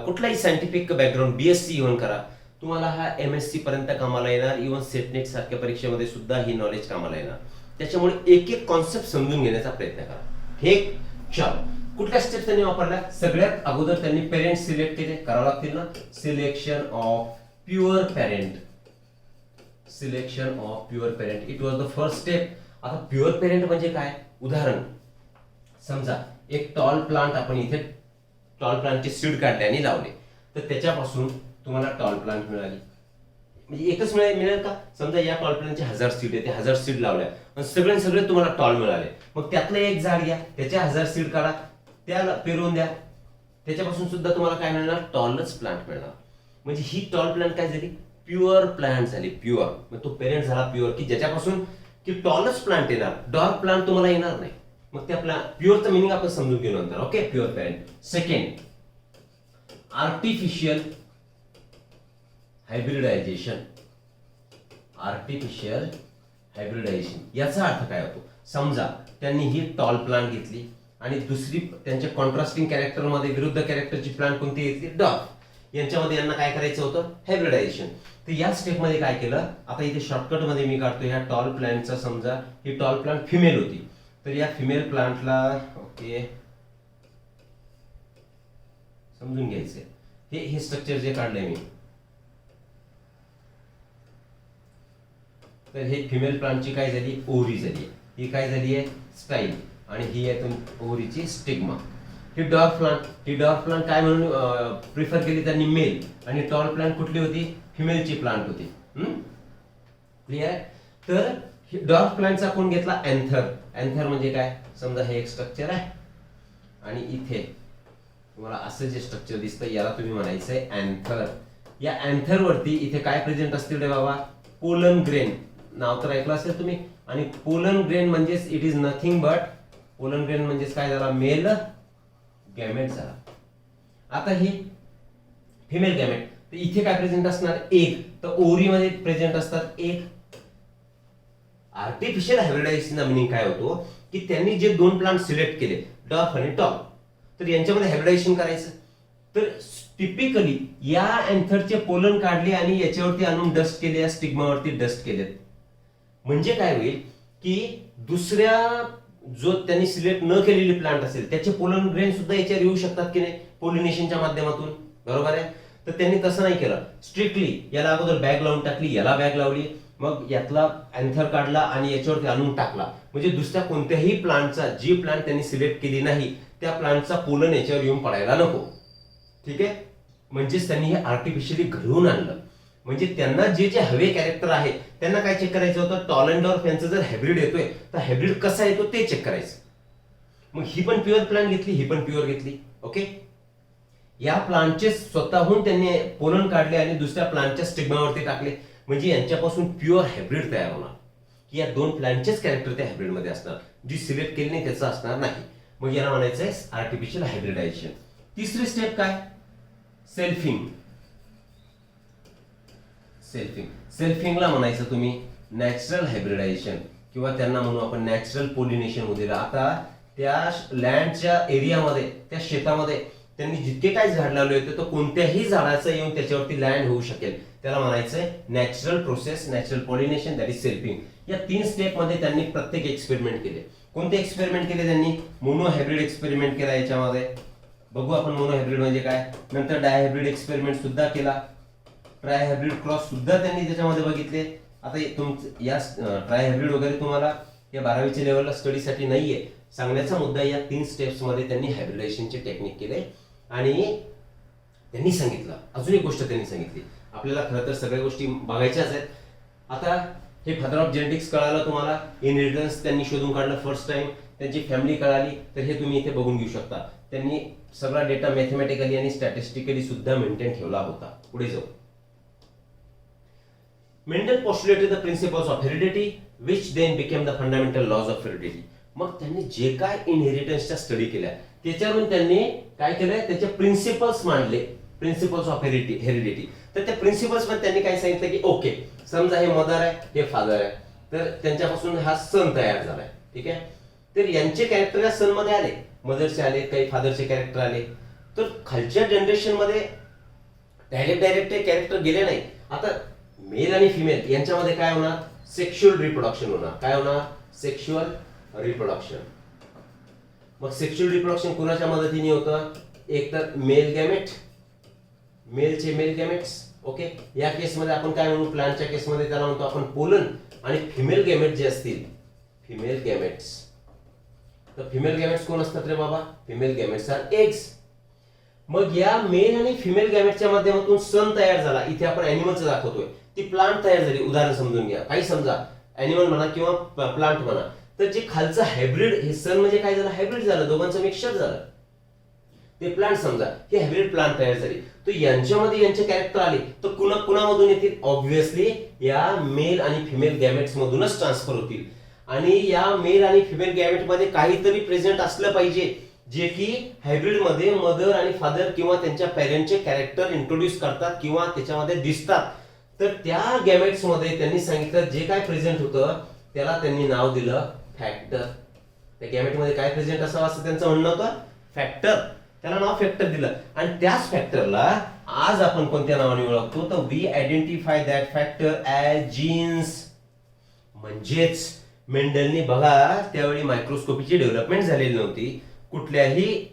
कुठलाही सायंटिफिक बॅकग्राऊंड BSc इव्हन करा, तुम्हाला हा MSc पर्यंत कामाला येणार. इव्हन सेटनेट सारख्या परीक्षेमध्ये सुद्धा ही नॉलेज कामाला येणार. त्याच्यामुळे एक एक कॉन्सेप्ट समजून घेण्याचा प्रयत्न करा. हे कुठल्या स्टेप्स त्यांनी वापरल्या, सगळ्यात अगोदर त्यांनी पेरेंट सिलेक्ट केले, करावं लागतील ना, selection of pure parent. Selection of pure parent, it was the first step. आता प्युअर पेरेंट म्हणजे काय, उदाहरण समजा एक टॉल प्लांट आपण इथे टॉल प्लांटचे सीड काढले आणि लावले, तर त्याच्यापासून तुम्हाला टॉल प्लांट मिळाली. म्हणजे एकच मिळेल का, समजा या टॉल प्लांटचे 1000 सीड आहे, ते 1000 सीड लावल्या आणि सगळे तुम्हाला टॉल मिळाले. मग त्यातलं एक झाड घ्या, त्याच्या 1000 सीड काढा, त्याला पेरवून द्या, त्याच्यापासून सुद्धा तुम्हाला काय मिळणार, टॉलच प्लांट मिळणार. म्हणजे ही टॉल प्लांट काय झाली, प्युअर प्लांट झाली. प्युअर मग तो पेरेंट झाला प्युअर, की ज्याच्यापासून की टॉलच प्लांट येणार, डार्क प्लांट तुम्हाला येणार नाही. मग त्या प्युअरचं मिनिंग आपण समजून घेऊ नंतर. Okay, pure parent. Second, artificial hybridisation. Artificial hybridisation याचा अर्थ काय होतो, समजा त्यांनी ही टॉल प्लांट घेतली आणि दुसरी त्यांच्या कॉन्ट्रास्टिंग कॅरेक्टर मध्ये विरुद्ध कॅरेक्टरची प्लांट कोणती घेतली, डॉर्फ. यांच्यामध्ये यांना काय करायचं होतं, हायब्रिडायझेशन. तर या स्टेप मध्ये काय केलं, आता इथे शॉर्टकट मध्ये मी काढतो. ह्या टॉल प्लांटचा समजा ही टॉल प्लांट फिमेल होती, तर या फिमेल प्लांटला ओके समजून घ्यायचंय. हे स्ट्रक्चर जे काढलंय मी, तर हे फिमेल प्लांटची काय झाली, ओरी झाली. ही काय झाली आहे, स्टाईल, आणि ही आहे ओरीची स्टिग्मा. ही डॉर्फ प्लांट काय म्हणून प्रिफर केली त्यांनी, मेल. आणि टॉल प्लांट कुठली होती, फिमेलची प्लांट होती. क्लिअर. तर डॉर्फ प्लांटचा कोण घेतला, अँथर म्हणजे काय, समजा हे एक स्ट्रक्चर आहे आणि इथे तुम्हाला असं जे स्ट्रक्चर दिसतं याला तुम्ही म्हणायचंय अँथर. या अँथर वरती इथे काय प्रेझेंट असतील रे बाबा, पोलन ग्रेन. नाव तर ऐकलं असेल तुम्ही. आणि पोलन ग्रेन म्हणजेच it is nothing but, pollen grain म्हणजेच काय झाला, मेल गॅमेट झाला. आता हे फिमेल गॅमेट, तर इथे काय प्रेझेंट असणार, एग. तर ओरीमध्ये प्रेझेंट असतात एग. आर्टिफिशियल हायब्रिडायझेशनचा मिनिंग काय होतो की त्यांनी जे दोन प्लांट सिलेक्ट केले, डॉर्फ आणि टॉल, तर यांच्यामध्ये हायब्रिडायझेशन करायचं. तर टिपिकली या अँथरचे पोलन काढले आणि याच्यावरती आणून डस्ट केले, या स्टिग्मावरती डस्ट केले. म्हणजे काय होईल की दुसऱ्या जो त्यांनी सिलेक्ट न केलेली प्लांट असेल त्याचे पोलन ग्रेन सुद्धा याच्यावर येऊ शकतात की नाही, पोलिनेशनच्या माध्यमातून. बरोबर आहे. तर त्यांनी तसं नाही केलं, स्ट्रिक्टली याला अगोदर बॅग लावून टाकली, याला बॅग लावली, मग यातला अँथर काढला आणि याच्यावरती आणून टाकला. म्हणजे दुसऱ्या कोणत्याही प्लांटचा, जी प्लांट त्यांनी सिलेक्ट केली नाही त्या प्लांटचा पोलन याच्यावर येऊन पडायला नको. ठीक आहे. म्हणजेच त्यांनी हे आर्टिफिशियली घडवून आणलं. म्हणजे त्यांना जे जे हवे कॅरेक्टर आहे त्यांना काय चेक करायचं होतं, टॉल अँड डॉर्फ यांचं जर हायब्रिड येतोय तर हायब्रिड कसा येतो ते चेक करायचं. मग ही पण प्युअर प्लांट घेतली, ही पण प्युअर घेतली. ओके. या प्लांटचे स्वतःहून त्यांनी पोलन काढले आणि दुसऱ्या प्लांटच्या स्टिग्मावरती टाकले. म्हणजे यांच्यापासून प्युअर हायब्रिड तयार होणार. की या दोन प्लांटचेच कॅरेक्टर त्या हायब्रिड मध्ये असणार, जी सिलेक्ट केली नाही त्याचं असणार नाही. मग याला म्हणायचं आहे आर्टिफिशियल हायब्रिडायझेशन. तिसरी स्टेप काय, सेल्फिंग. सेल्फिंगला म्हणायचं तुम्ही नॅचरल हायब्रिडायझेशन, किंवा त्यांना म्हणू आपण नॅचरल पोलिनेशन वगैरे. आता त्या लँडच्या एरियामध्ये, त्या शेतामध्ये त्यांनी जितके काय झाड लावले होते तर कोणत्याही झाडाचं येऊन त्याच्यावरती लँड होऊ शकेल, त्याला म्हणायचंय natural process, natural pollination, that is selfing. या 3 स्टेप मध्ये त्यांनी प्रत्येक एक्सपेरिमेंट केले. कोणते एक्सपेरिमेंट केले त्यांनी, मोनो हायब्रिड एक्सपेरिमेंट केला याच्यामध्ये, बघू आपण मोनो हायब्रिड म्हणजे काय. नंतर डायहायब्रिड एक्सपेरिमेंट सुद्धा केला, ट्राय हायब्रिड क्रॉस सुद्धा त्यांनी त्याच्यामध्ये बघितले. आता तुमचं या ट्राय हायब्रिड वगैरे तुम्हाला या 12वीच्या लेवलला स्टडीसाठी नाहीये. सांगण्याचा मुद्दा, या 3 स्टेप्स मध्ये त्यांनी हायब्रिडायझेशनचे टेक्निक केले. आणि त्यांनी सांगितलं, अजून एक गोष्ट त्यांनी सांगितली, आपल्याला खरं तर सगळ्या गोष्टी बघायच्याच आहेत. आता हे फादर ऑफ जेनेटिक्स कळालं तुम्हाला, इनहेरिटन्स त्यांनी शोधून काढलं फर्स्ट टाइम, त्यांची फॅमिली कळाली, तर हे तुम्ही इथे बघून घेऊ शकता. त्यांनी सगळा डेटा मॅथमॅटिकली आणि स्टॅटिस्टिकली सुद्धा मेंटेन ठेवला होता. पुढे जाऊ. Mendel postulated the principles of heredity, which then became the fundamental laws of heredity. मग त्यांनी जे काय इनहेरिटन्सच्या स्टडी केल्या त्याच्यावरून त्यांनी काय केलंय, त्याचे प्रिन्सिपल्स मांडले, प्रिन्सिपल्स ऑफ हेरिडिटी. तर त्या प्रिन्सिपल्स मध्ये त्यांनी काय सांगितलं की ओके, समजा हे मदर आहे, हे फादर आहे, तर त्यांच्यापासून हा सन तयार झालाय. ठीक आहे. तर यांचे कॅरेक्टर या सन मध्ये आले, मदरचे आले, काही फादरचे कॅरेक्टर आले. तर खालच्या जनरेशन मध्ये डायरेक्ट ते कॅरेक्टर गेले नाही. आता मेल आणि फिमेल यांच्यामध्ये काय होणार, सेक्शुअल रिप्रोडक्शन होणार. काय होणार, सेक्शुअल रिप्रोडक्शन. मग सेक्शुअल रिप्रोडक्शन कोणाच्या मदतीने होतं, एक तर मेल गॅमेट, मेलचे मेल गॅमेट्स. ओके. या केसमध्ये आपण काय म्हणू, प्लांटच्या केसमध्ये त्याला म्हणतो आपण पोलन. आणि फिमेल गॅमेट जे असतील, फिमेल गॅमेट्स, तर फिमेल गॅमेट्स कोण असतात रे बाबा, फिमेल गॅमेट्स आर एग्स. मग या मेल आणि फिमेल गॅमेटच्या माध्यमातून सन तयार झाला. इथे आपण अॅनिमलचं दाखवतोय, ती प्लांट तयार झाली. उदाहरण समजून घ्या, काही समजा अॅनिमल म्हणा किंवा प्लांट म्हणा. तर जे खालचं हायब्रिड, हे सन म्हणजे काय झालं, हायब्रिड झालं, दोघांचं मिक्सचर झालं. ते प्लांट समजा, हे हायब्रिड प्लांट तयार झाली. तर यांच्यामध्ये यांचे कॅरेक्टर आले, तर कुणामधून येतील, ऑब्व्हियसली या मेल आणि फिमेल गॅमेट्स मधूनच ट्रान्सफर होतील. आणि या मेल आणि फिमेल गॅमेट मध्ये काहीतरी प्रेझेंट असलं पाहिजे जे की हायब्रिड मध्ये मदर आणि फादर किंवा त्यांच्या पेरेंटचे कॅरेक्टर इंट्रोड्यूस करतात किंवा त्याच्यामध्ये दिसतात. तर त्या गॅमेट्स मध्ये त्यांनी सांगितलं जे काय प्रेझेंट होतं त्याला त्यांनी नाव दिलं फॅक्टर. त्या गॅमेट मध्ये काय प्रेझेंट असावं असं त्यांचं म्हणणं होतं, फॅक्टर. त्याला नाव फॅक्टर दिलं. आणि त्याच फॅक्टरला आज आपण कोणत्या नावाने ओळखतो, तर we identify that factor as genes. म्हणजेच मेंडलनी बघा, त्यावेळी मायक्रोस्कोपीची डेव्हलपमेंट झालेली नव्हती, कुठल्याही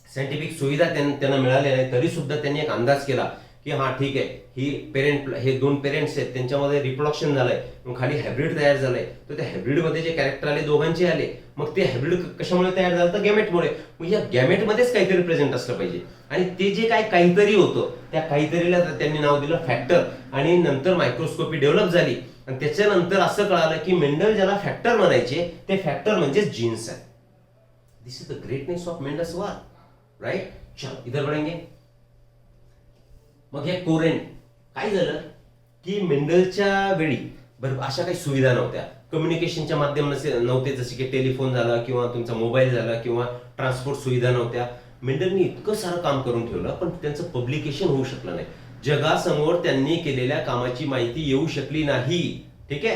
सायंटिफिक सुविधा त्यांना मिळाल्या नाही, तरी सुद्धा त्यांनी एक अंदाज केला की हा ठीक आहे, ही पेरेंट, हे दोन पेरेंट्स आहेत त्यांच्यामध्ये रिप्रोडक्शन झालंय, मग खाली हायब्रिड तयार झालंय, तर त्या हायब्रिडमध्ये जे कॅरेक्टर आले दोघांचे आले, मग ते हायब्रिड कशामुळे तयार झालं, तर गॅमेटमुळे. मग या गॅमेटमध्येच काहीतरी प्रेझेंट असलं पाहिजे, आणि ते जे काहीतरी होतं त्या काहीतरीला त्यांनी नाव दिलं फॅक्टर. आणि नंतर मायक्रोस्कोपी डेव्हलप झाली, आणि त्याच्यानंतर असं कळालं की मेंडल ज्याला फॅक्टर म्हणायचे ते फॅक्टर म्हणजे जीन्स आहे. This is the greatness of Mendel's work, right. चलो इधर बढ़ेंगे. मग हे कोरेन काय झालं की मेंडलच्या वेळी बरं अशा काही सुविधा नव्हत्या, कम्युनिकेशनच्या माध्यम नव्हते, जसे की टेलिफोन झाला किंवा तुमचा मोबाईल झाला किंवा ट्रान्सपोर्ट सुविधा नव्हत्या. मेंडलनी इतकं सारं काम करून ठेवलं, पण त्यांचं पब्लिकेशन होऊ शकलं नाही. जगासमोर त्यांनी केलेल्या कामाची माहिती येऊ शकली नाही. ठीक आहे.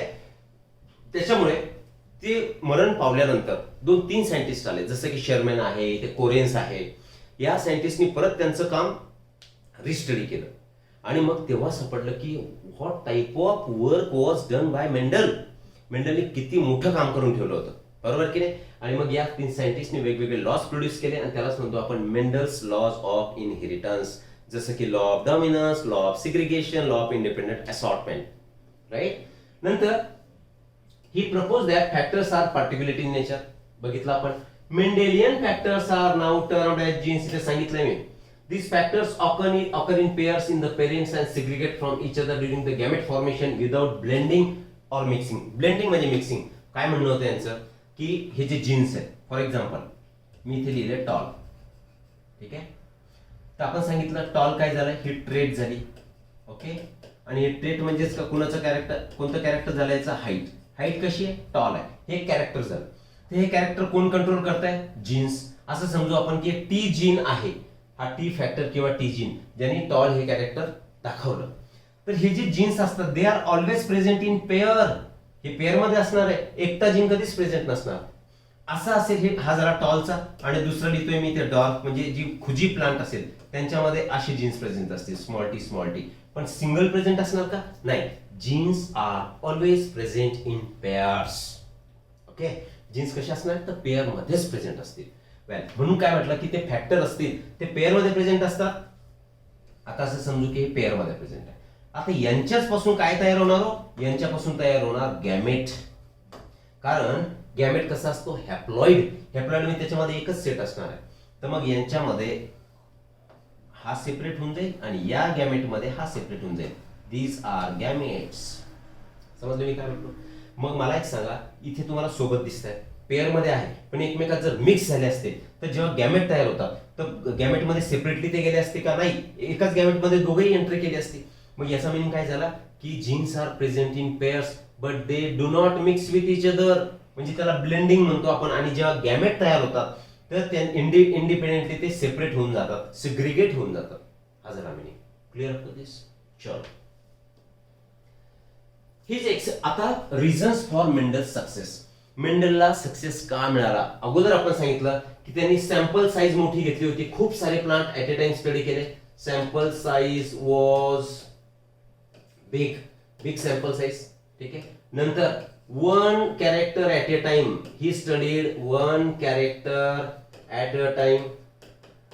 त्याच्यामुळे ते मरण पावल्यानंतर 2-3 सायंटिस्ट आले, जसं की शर्मॅन आहे, ते कोरेन्स आहे. या सायंटिस्टनी परत त्यांचं काम रिस्टडी केलं, आणि मग तेव्हा सापडलं की what type of work was done by Mendel. मेंडलने किती मोठं काम करून ठेवलं होतं, बरोबर की नाही. आणि मग या 3 सायंटिस्टनी वेगवेगळे लॉज प्रोड्यूस केले, आणि त्यालाच म्हणतो आपण मेंडल्स लॉज ऑफ इनहेरिटन्स. जसं की law of dominance, law of segregation, law of independent assortment, right. नंतर he propose that factors are particulate in nature. बघितलं आपण. Mendelian factors are now termed as genes. इथे सांगितलंय मी. These factors occur in pairs in the parents and segregate from each other during the gamete formation without blending or mixing. Blending म्हणजे mixing. काय म्हणणं होतं यांचं की हे जे जीन्स आहे, फॉर एक्झाम्पल मी इथे लिहिले टॉल. ठीक आहे. तर आपण सांगितलं टॉल काय झालं, ही ट्रेट झाली. ओके. आणि हे ट्रेट म्हणजेच का कुणाचं कॅरेक्टर, कोणतं कॅरेक्टर झालं याचं, हाईट. हाईट कशी आहे, टॉल आहे, हे कॅरेक्टर झालं. तर हे कॅरेक्टर कोण कंट्रोल करताय, जीन्स. असं समजू आपण की टी जीन आहे, हा टी फॅक्टर किंवा टी जीन ज्यांनी टॉल हे कॅरेक्टर दाखवलं. तर हे जे जीन्स असतात they are always present in pair. हे पेअर मध्ये असणार आहे, एकटा जीन कधीच प्रेझेंट नसणार. असं असेल हे, हा जरा टॉलचा, आणि दुसरं लिहितोय मी ते डॉर्क, म्हणजे जी खुजी प्लांट असेल त्यांच्यामध्ये अशी जीन्स प्रेझेंट असतील, स्मॉल टी. पण सिंगल प्रेझेंट असणार का, नाही. Genes are always present in pairs. Okay. Genes कशा असणार, तर पेअर मध्येच प्रेझेंट असतील. म्हणून काय म्हटलं की ते फॅक्टर असतील ते पेअर मध्ये प्रेझेंट असतात. आता असं समजू की हे पेअर मध्ये प्रेझेंट आहे. आता यांच्याच पासून काय तयार होणार, यांच्यापासून तयार होणार गॅमेट. कारण गॅमेट कसा असतो, हॅप्लॉइड. हॅप्लॉइड म्हणजे त्याच्यामध्ये एकच सेट असणार आहे. तर मग यांच्यामध्ये हा सेपरेट होऊन जाईल आणि या गॅमेट मध्ये हा सेपरेट होऊन जाईल. These are gametes. समजलं मी काय म्हटलो. मग मला एक सांगा, इथे तुम्हाला सोबत दिसत आहे, पेअर मध्ये आहे, पण एकमेकात जर मिक्स झाले असते तर जेव्हा गॅमेट तयार होतात तर गॅमेट मध्ये सेपरेटली ते गेले असते का, नाही. एकाच गॅमेट मध्ये दोघेही एंट्री केली असते. मग याचा मिनिंग काय झाला की genes are present in pairs but they do not mix with each other. म्हणजे त्याला ब्लेंडिंग म्हणतो आपण. आणि जेव्हा गॅमेट तयार होतात तर ते इंडिपेंडेंटली ते सेपरेट होऊन जातात, सिग्रिगेट होऊन जातात. हा जरा मिनिंग क्लिअर होतो दिस. चलो हीच आता रिझन्स फॉर मेंडल सक्सेस. मेंडलला सक्सेस का मिळाला, अगोदर आपण सांगितलं की त्यांनी सॅम्पल साईज मोठी घेतली होती, खूप सारे plant at a time study केले. Sample size was big sample size. ठीक आहे. नंतर 1 character at a time, he studied 1 character at a time.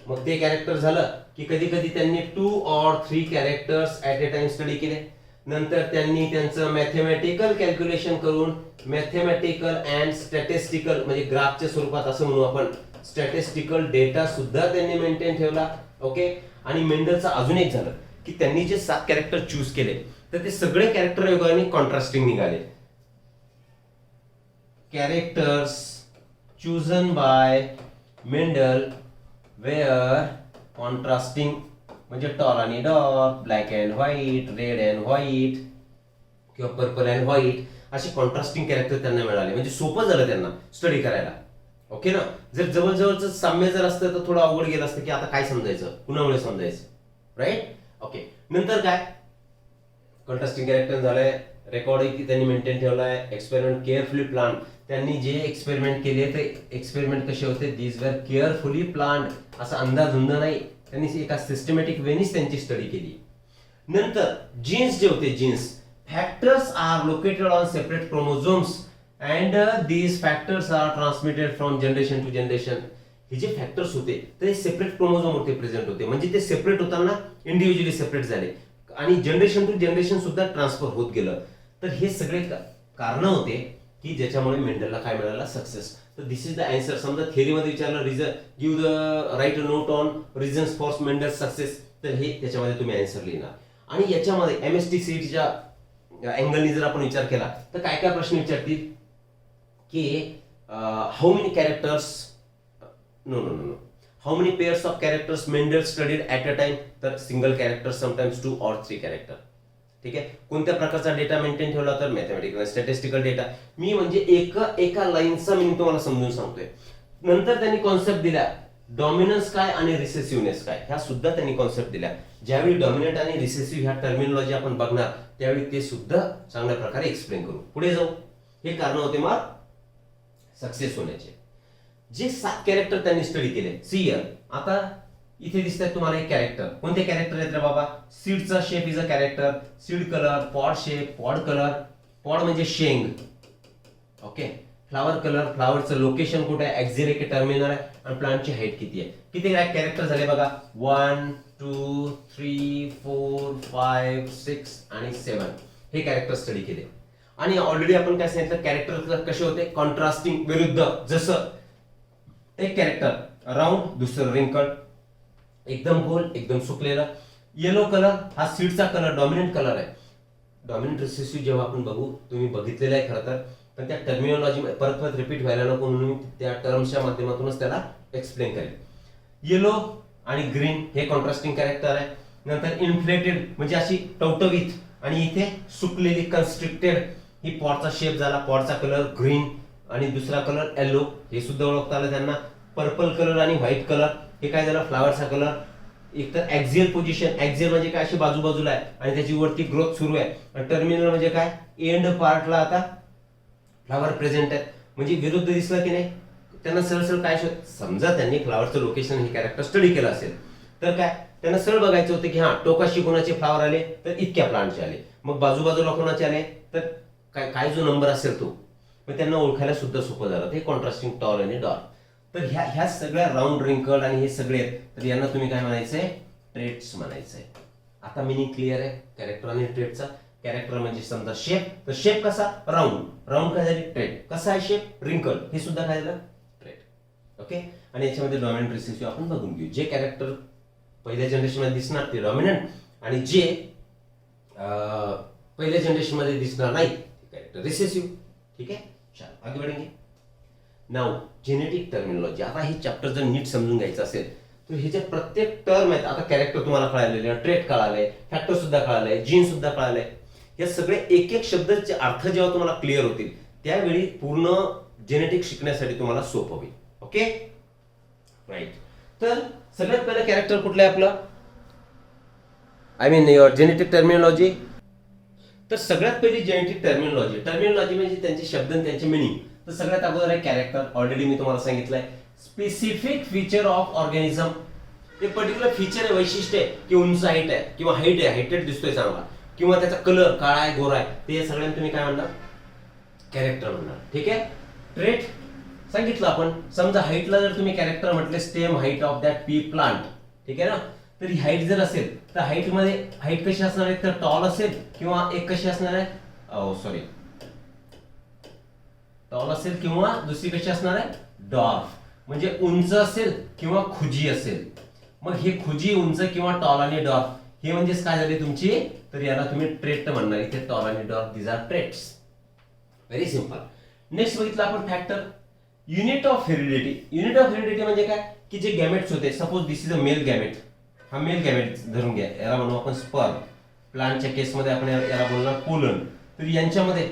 मग ते कॅरेक्टर झालं की कधी कधी त्यांनी 2 or 3 characters at a time study केले. नंतर त्यांनी त्यांचं मॅथमॅटिकल कॅल्क्युलेशन करून मॅथमॅटिकल अँड स्टॅटिस्टिकल म्हणजे ग्राफच्या स्वरूपात असं म्हणू आपण, स्टॅटिस्टिकल डेटा सुद्धा त्यांनी मेंटेन ठेवला. ओके. आणि मेंडलचं अजून एक झालं की त्यांनी जे 7 कॅरेक्टर चूज केले तर ते सगळे कॅरेक्टर योगाने कॉन्ट्रास्टिंग निघाले. Characters chosen by Mendel were contrasting, म्हणजे टॉल आणि dark, black and white, red and white किंवा पर्पल अँड व्हाईट, असे कॉन्ट्रास्टिंग कॅरेक्टर त्यांना मिळाले. म्हणजे सोपं झालं त्यांना स्टडी करायला. ओके ना. जर जवळजवळचं साम्य जर असतं तर थोडं अवघड गेलं असतं की आता काय समजायचं, कुणामुळे समजायचं, राईट. ओके. नंतर काय, कॉन्ट्रास्टिंग कॅरेक्टर झालंय, रेकॉर्डिंग त्यांनी मेंटेन ठेवलाय, एक्सपेरिमेंट केअरफुली प्लान. त्यांनी जे एक्सपेरिमेंट केले ते एक्सपेरिमेंट कसे होते, दीज वर केअरफुली प्लान, असा अंदाधुंद नाही, त्यांनी एका सिस्टमॅटिक वेनीच त्यांची स्टडी केली. नंतर जीन्स जे होते, genes factors are located on separate chromosomes and these factors are transmitted from generation to generation. हे जे फॅक्टर्स होते तर हे सेपरेट क्रोमोझोम वरती प्रेझेंट होते, म्हणजे ते सेपरेट होताना इंडिव्हिज्युअली सेपरेट झाले आणि जनरेशन टू जनरेशन सुद्धा ट्रान्सफर होत गेलं. तर हे सगळे कारण होते की ज्याच्यामुळे मेंडलला काय मिळालं, सक्सेस. तर दिस इज द आन्सर. समजा थेअरीमध्ये विचारलं reason give the write note on reasons for Mendel success, तर हे त्याच्यामध्ये तुम्ही आन्सर लिहिणार. आणि याच्यामध्ये एमएसटी सीईटीच्या अँगलनी जर आपण विचार केला तर काय काय प्रश्न विचारतील की how many characters, no no no no, how many pairs of characters Mendel studied at a time, तर single character, sometimes 2 or 3 character. ठीक आहे. कोणत्या प्रकारचा डेटा मेंटेन ठेवला, तर मॅथमॅटिकल स्टॅटिस्टिकल डेटा. मी म्हणजे एका लाईनचा मी तुम्हाला समजून सांगतोय. नंतर त्यांनी कॉन्सेप्ट दिल्या डॉमिनन्स काय आणि रिसेसिव्हनेस काय, ह्या सुद्धा त्यांनी कॉन्सेप्ट दिल्या. ज्यावेळी डॉमिनंट आणि रिसेसिव्ह ह्या टर्मिनॉलॉजी आपण बघणार त्यावेळी ते सुद्धा चांगल्या प्रकारे एक्सप्लेन करू. पुढे जाऊ. हे कारण होते मग सक्सेस होण्याचे. जे 7 कॅरेक्टर त्यांनी स्टडी केले. सी हिअर, आता इथे दिसतात तुम्हाला एक कॅरेक्टर. कोणते कॅरेक्टर आहेत रे बाबा? सीडचा shape is a character, seed colour, pod shape, pod colour, pod म्हणजे शेंग. ओके. फ्लावर कलर, फ्लावरचं लोकेशन कुठे आहे, एक्झिल आहे की टर्मिनल आहे, आणि प्लांटची हाईट किती आहे. किती कॅरेक्टर झाले बघा? 1 2 3 4 5 6 आणि 7 हे कॅरेक्टर स्टडी केले. आणि ऑलरेडी आपण काय सांगितलं, कॅरेक्टर कसे होते, कॉन्ट्रास्टिंग, विरुद्ध. जसं एक कॅरेक्टर राऊंड, दुसरं रिंकल, एकदम गोल, एकदम सुकलेला. येलो कलर हा सीडचा कलर, डॉमिनंट कलर आहे. डॉमिनंट रिसेसिव्ह जेव्हा आपण बघू, तुम्ही बघितलेलं आहे खरं तर, पण त्या टर्मिनॉलॉजी परत परत रिपीट व्हायला नको म्हणून मी त्या टर्म्सच्या माध्यमातूनच त्याला एक्सप्लेन करेन. येलो आणि ग्रीन हे कॉन्ट्रास्टिंग कॅरेक्टर आहे. नंतर इन्फ्लेटेड म्हणजे अशी टवटवीत, आणि इथे सुकलेली कन्स्ट्रिक्टेड, ही पॉडचा शेप झाला, पॉडचा कलर ग्रीन आणि दुसरा कलर येलो, हे सुद्धा ओळखता आलं त्यांना. पर्पल कलर आणि व्हाईट कलर हे काय झालं, फ्लावरचा कलर. एक तर ऍक्झियल पोझिशन, ऍक्झियल म्हणजे काय, अशी बाजूबाजूला आहे आणि त्याची वरती ग्रोथ सुरू आहे. आणि टर्मिनल म्हणजे काय, एंड पार्टला आता फ्लावर प्रेझेंट आहे, म्हणजे विरुद्ध दिसलं की नाही. त्यांना सरळ सरळ काय समजा त्यांनी फ्लावरचं लोकेशन हे कॅरेक्टर स्टडी केलं असेल तर काय त्यांना सरळ बघायचं होतं की हा टोकाशी कोणाचे फ्लावर आले तर इतक्या प्लांटचे आले, मग बाजूबाजूला कोणाचे आले तर काय जो नंबर असेल तो, मग त्यांना ओळखायला सुद्धा सोपं झालं. ते कॉन्ट्रास्टिंग टॉल आणि डार्क. तर ह्या सगळ्या राऊंड रिंकल आणि हे सगळे आहेत, तर यांना तुम्ही काय म्हणायचंय, ट्रेट्स म्हणायचंय. आता मिनिंग क्लिअर आहे कॅरेक्टर आणि ट्रेटचा. कॅरेक्टर म्हणजे समजा शेप, तर शेप कसा, राऊंड, राऊंड काय झाली, ट्रेट. कसा आहे शेप, रिंकल, हे सुद्धा काय झालं, ट्रेट. ओके. आणि याच्यामध्ये डॉमिनंट रिसेसिव्ह आपण बघून घेऊ. जे कॅरेक्टर पहिल्या जनरेशन मध्ये दिसणार ते डॉमिनंट, आणि जे पहिल्या जनरेशन मध्ये दिसणार नाही ते कॅरेक्टर रिसेसिव्ह. ठीक आहे. चला आगे बढ़ेंगे. Now genetic terminology. आता हे चॅप्टर जर नीट समजून घ्यायचं असेल तर हे जे प्रत्येक टर्म आहेत, आता कॅरेक्टर तुम्हाला कळालेले, ट्रेट कळाले, फॅक्टर सुद्धा कळाले, जीन सुद्धा कळाले. हे सगळे एक एक शब्दाचे अर्थ जेव्हा तुम्हाला क्लिअर होतील त्यावेळी पूर्ण जेनेटिक शिकण्यासाठी तुम्हाला सोपं होईल. Okay right. तर सगळ्यात पहिलं कॅरेक्टर कुठलं आहे आपलं, I mean your genetic terminology. तर सगळ्यात पहिली जेनेटिक टर्मिनॉलॉजी, टर्मिनॉलॉजी म्हणजे त्यांचे शब्द आणि त्यांचे मिनिंग. तर सगळ्यात अगोदर आहे कॅरेक्टर. ऑलरेडी मी तुम्हाला सांगितलंय, स्पेसिफिक फीचर ऑफ ऑर्गॅनिझम. ते पर्टिक्युलर फीचर आहे, वैशिष्ट्य आहे की उंच हाईट आहे किंवा हाईट आहे, हाईटेड दिसतोय चांगला, किंवा त्याचा कलर काळा आहे गोरा आहे, ते सगळ्यांना तुम्ही काय म्हणणार, कॅरेक्टर म्हणणार. ठीक आहे. ट्रेट सांगितलं आपण. समजा हाईटला जर तुम्ही कॅरेक्टर म्हटले, stem height of that P plant, ठीक आहे ना. तर ही हाईट जर असेल तर हाईट मध्ये हाईट कशी असणार आहे, तर टॉल असेल, किंवा एक कशी असणार आहे, सॉरी टॉल असेल, किंवा दुसरी कशी असणार आहे, डॉर्फ, म्हणजे उंच असेल किंवा खुजी असेल. मग हे खुजी, उंच किंवा टॉल आणि डॉर्फ हे म्हणजेच काय झाले तुमची, तर याला तुम्ही ट्रेट म्हणणार. इथे टॉल आणि dwarf these are traits. Very simple. Next बघितलं आपण factor. Unit of heredity. Unit of heredity म्हणजे काय की जे गॅमेट्स होते, suppose this is a male gamete, हा मेल गॅमेट धरून घ्या, याला म्हणू आपण स्पर्म. प्लांटच्या केसमध्ये आपण याला बोलणार पोलन. तर यांच्यामध्ये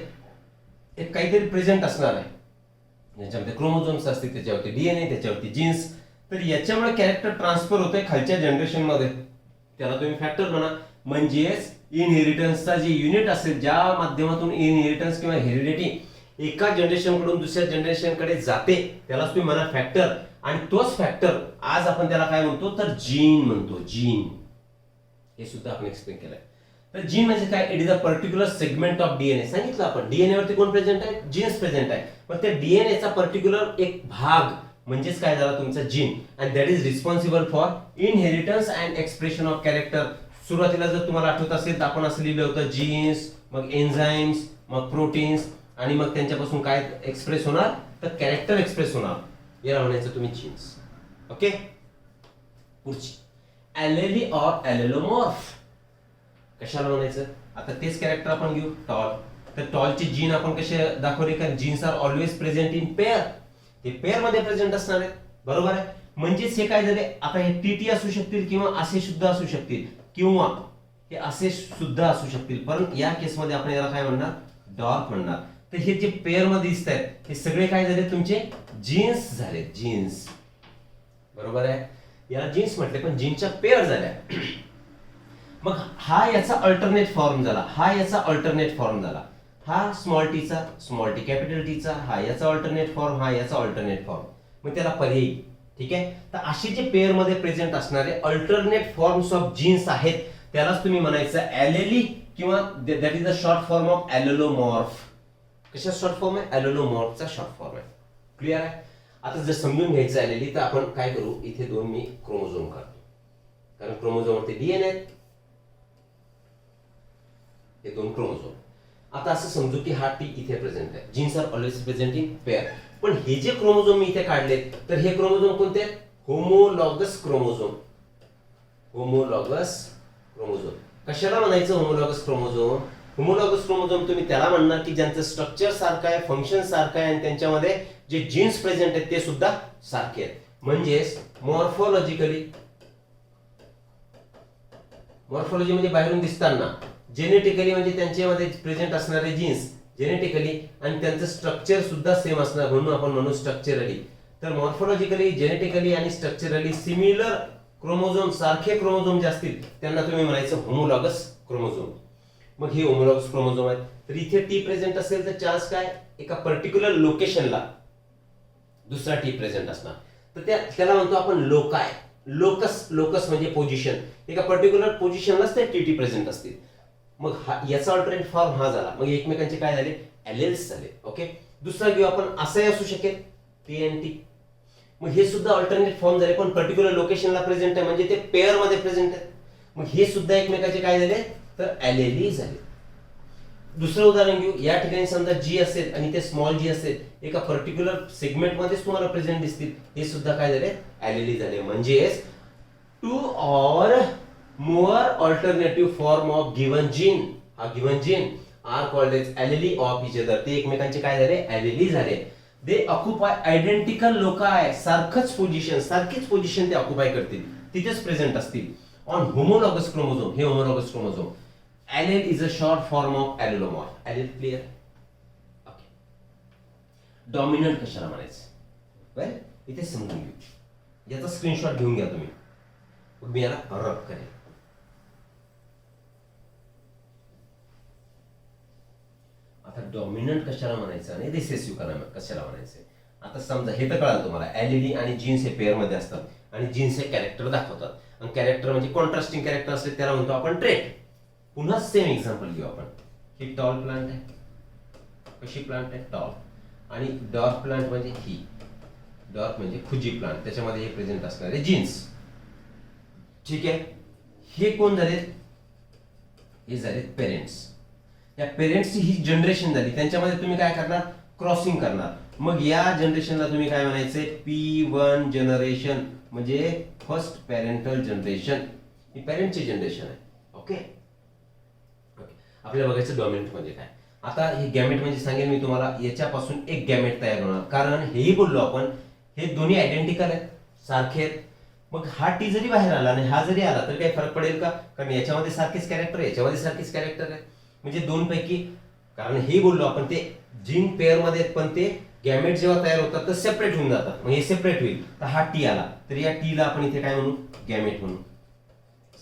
एक काहीतरी प्रेझेंट असणार आहे, याच्यामध्ये क्रोमोझोम्स असतील, त्याच्यावरती डीएनए, त्याच्यावरती जीन्स. तर याच्यामुळे कॅरेक्टर ट्रान्सफर होते खालच्या जनरेशन मध्ये, त्याला तुम्ही फॅक्टर म्हणा. म्हणजेच इनहेरिटन्सचा जे युनिट असेल, ज्या माध्यमातून इनहेरिटन्स किंवा हेरिडिटी एका जनरेशन कडून दुसऱ्या जनरेशन कडे जाते, त्यालाच तुम्ही म्हणा फॅक्टर. आणि तोच फॅक्टर आज आपण त्याला काय म्हणतो, तर जीन म्हणतो. जीन हे सुद्धा आपण एक्सप्लेन केलंय. तर जीन म्हणजे काय, it is a particular segment of DNA. सांगितलं आपण डीएनए वरती कोण प्रेझेंट आहे, जीन्स प्रेझेंट आहे. पण त्या डीएनएचा पर्टिक्युलर एक भाग म्हणजेच काय झाला तुमचा gene, and that is responsible for inheritance and expression of character. सुरुवातीला जर तुम्हाला आठवत असेल तर आपण असं लिहिलं होतं जीन्स, मग एन्झाईम्स, मग प्रोटीन्स, आणि मग त्यांच्यापासून काय एक्सप्रेस होणार तर कॅरेक्टर एक्सप्रेस होणार. याला म्हणायचं तुम्ही जीन्स. ओके, पुढची ॲलेली ऑर ॲलेलोमॉर्फ. कशाला म्हणायचं, आता तेच कॅरेक्टर आपण घेऊ टॉल. तर टॉलचे जीन आपण कसे दाखवले का genes are always present in pair, ते पेअर मध्ये प्रेझेंट असणार आहेत. बरोबर आहे. म्हणजेच हे काय झाले, आता हे टीटी असू शकतील किंवा असे सुद्धा असू शकतील किंवा हे असे सुद्धा असू शकतील, पण या केसमध्ये आपण याला काय म्हणणार डॉर्फ म्हणणार. तर हे जे पेअर मध्ये दिसत आहेत हे सगळे काय झाले तुमचे जीन्स झाले, जीन्स. बरोबर आहे. याला जीन्स म्हटले पण जीन्सच्या पेअर झाल्या. मग हा याचा अल्टरनेट फॉर्म झाला, हा याचा अल्टरनेट फॉर्म झाला. हा स्मॉल टीचा, स्मॉल टी कॅपिटल टीचा, हा याचा अल्टरनेट फॉर्म, हा याचा अल्टरनेट फॉर्म. मग त्याला पर्यायी. ठीक आहे. तर असे जे पेअर मध्ये प्रेझेंट असणारे अल्टरनेट फॉर्म्स ऑफ जीन्स आहेत त्यालाच तुम्ही म्हणायचं ॲलेली किंवा that is the short form of allelomorph. कशा शॉर्ट फॉर्म आहे, ॲलेलोमॉर्फचा शॉर्ट फॉर्म आहे. क्लिअर आहे. आता जर समजून घ्यायचं ॲलेली तर आपण काय करू, इथे दोन मी क्रोमोझोम काढतो, कारण क्रोमोझोम वरती डीएनए आहेत, हे दोन क्रोमोझोम. आता असं समजू की हा टी इथे प्रेझेंट आहे, genes are always present in pair. पण हे जे क्रोमोझोम मी इथे काढले तर हे क्रोमोझोम कोणते आहेत, होमोलॉगस क्रोमोझोम. Homologous chromosome. कशाला म्हणायचं होमोलॉगस क्रोमोझोम, होमोलॉगस क्रोमोझोम तुम्ही त्याला म्हणणार की ज्यांचं स्ट्रक्चर सारखं आहे, फंक्शन सारखं आहे आणि त्यांच्यामध्ये जे जीन्स प्रेझेंट आहेत ते सुद्धा सारखे आहेत. म्हणजेच मॉर्फोलॉजिकली, मॉर्फोलॉजी म्हणजे बाहेरून दिसताना, जेनेटिकली म्हणजे त्यांच्यामध्ये प्रेझेंट असणारे जीन्स जेनेटिकली आणि त्यांचं स्ट्रक्चर सुद्धा सेम असणार, म्हणून आपण म्हणू स्ट्रक्चरली. तर मॉर्फोलॉजिकली, जेनेटिकली आणि स्ट्रक्चरली सिमिलर क्रोमोझोम, सारखे क्रोमोझोम जे असतील त्यांना तुम्ही म्हणायचं होमोलॉगस क्रोमोझोम. मग हे होमोलॉगस क्रोमोझोम आहेत. तर इथे टी प्रेझेंट असेल तर चान्स काय, एका पर्टिक्युलर लोकेशनला दुसरा टी प्रेझेंट असणार. तर त्याला म्हणतो आपण लोकाय, लोकस. लोकस म्हणजे पोझिशन, एका पर्टिक्युलर पोझिशनलाच ते टी प्रेझेंट असतील. मग याचा अल्टरनेट फॉर्म हा झाला. मग एकमेकांचे काय झाले, एलेल्स झाले. ओके. दुसरा घेऊ आपण, असंही असू शकेल टीएनटी. मग हे सुद्धा अल्टरनेट फॉर्म झाले पण पर्टिक्युलर लोकेशनला प्रेझेंट आहे, म्हणजे ते पेअर मध्ये प्रेझेंट आहे. मग हे सुद्धा एकमेकाचे काय झाले तर एलेली झाले. दुसरं उदाहरण घेऊ, या ठिकाणी समजा जी असेल आणि ते स्मॉल जी असेल, एका पर्टिक्युलर सेगमेंट मध्येच तुम्हाला प्रेझेंट दिसतील, हे सुद्धा काय झाले एलेली झाले. म्हणजेच to or more alternative form of given gene, a given gene are called as allele of each other. ते एकमेकांचे काय झाले allele झाले. They occupy identical loci, सारखंच पोझिशन, सारखीच पोझिशन ते ऑक्युपाय करतील, तिथेच प्रेझेंट असतील. ऑन होमोलॉगस क्रोमोझोम, हे homologous chromosome. Allele is a short form of allelomorph. Allele clear? Okay. Dominant कशाला म्हणायचं, वेल इथे समजून घेऊ. याचा स्क्रीनशॉट घेऊन घ्या तुम्ही, मी याला रब करेल. आता डॉमिनंट कशाला म्हणायचं आणि रिसेसिव्ह कशाला म्हणायचं. आता समजा हे तर कळालं तुम्हाला, ॲलेली आणि जीन्स हे पेअर मध्ये असतात आणि जीन्स हे कॅरेक्टर दाखवतात, आणि कॅरेक्टर म्हणजे कॉन्ट्रास्टिंग कॅरेक्टर असले त्याला म्हणतो आपण ट्रेट. पुन्हा सेम एक्झाम्पल घेऊ आपण. ही टॉल प्लांट आहे, कशी प्लांट आहे टॉल, आणि डॉर्फ प्लांट म्हणजे ही, डॉर्फ म्हणजे खुजी प्लांट, त्याच्यामध्ये हे प्रेझेंट असणारे जीन्स. ठीक आहे. हे कोण झाले, हे झाले पेरेंट्स. या पेरेंट्सची ही जनरेशन झाली, त्यांच्यामध्ये तुम्ही काय करणार क्रॉसिंग करणार. मग या जनरेशनला तुम्ही काय म्हणायचे P1 जनरेशन, म्हणजे फर्स्ट पॅरेंटल जनरेशन. ही पॅरेंटची जनरेशन आहे. ओके. ओके. आपल्याला बघायचं डॉमिनंट म्हणजे काय. आता हे गॅमेट म्हणजे सांगेल मी तुम्हाला, याच्यापासून एक गॅमेट तयार होणार, कारण हेही बोललो आपण हे दोन्ही आयडेंटिकल आहेत, सारखे आहेत. मग हा टी जरी बाहेर आला आणि हा जरी आला तर काही फरक पडेल का, कारण याच्यामध्ये सारखेच कॅरेक्टर आहे, याच्यामध्ये सारखेच कॅरेक्टर आहे. म्हणजे दोन पैकी, कारण हे बोललो आपण ते जीन पेअर मध्ये पण ते गॅमेट जेव्हा तयार होतात तर सेपरेट होऊन जातात. मग हे सेपरेट होईल, तर हा टी आला तर या टीला आपण इथे काय म्हणू गॅमेट म्हणू.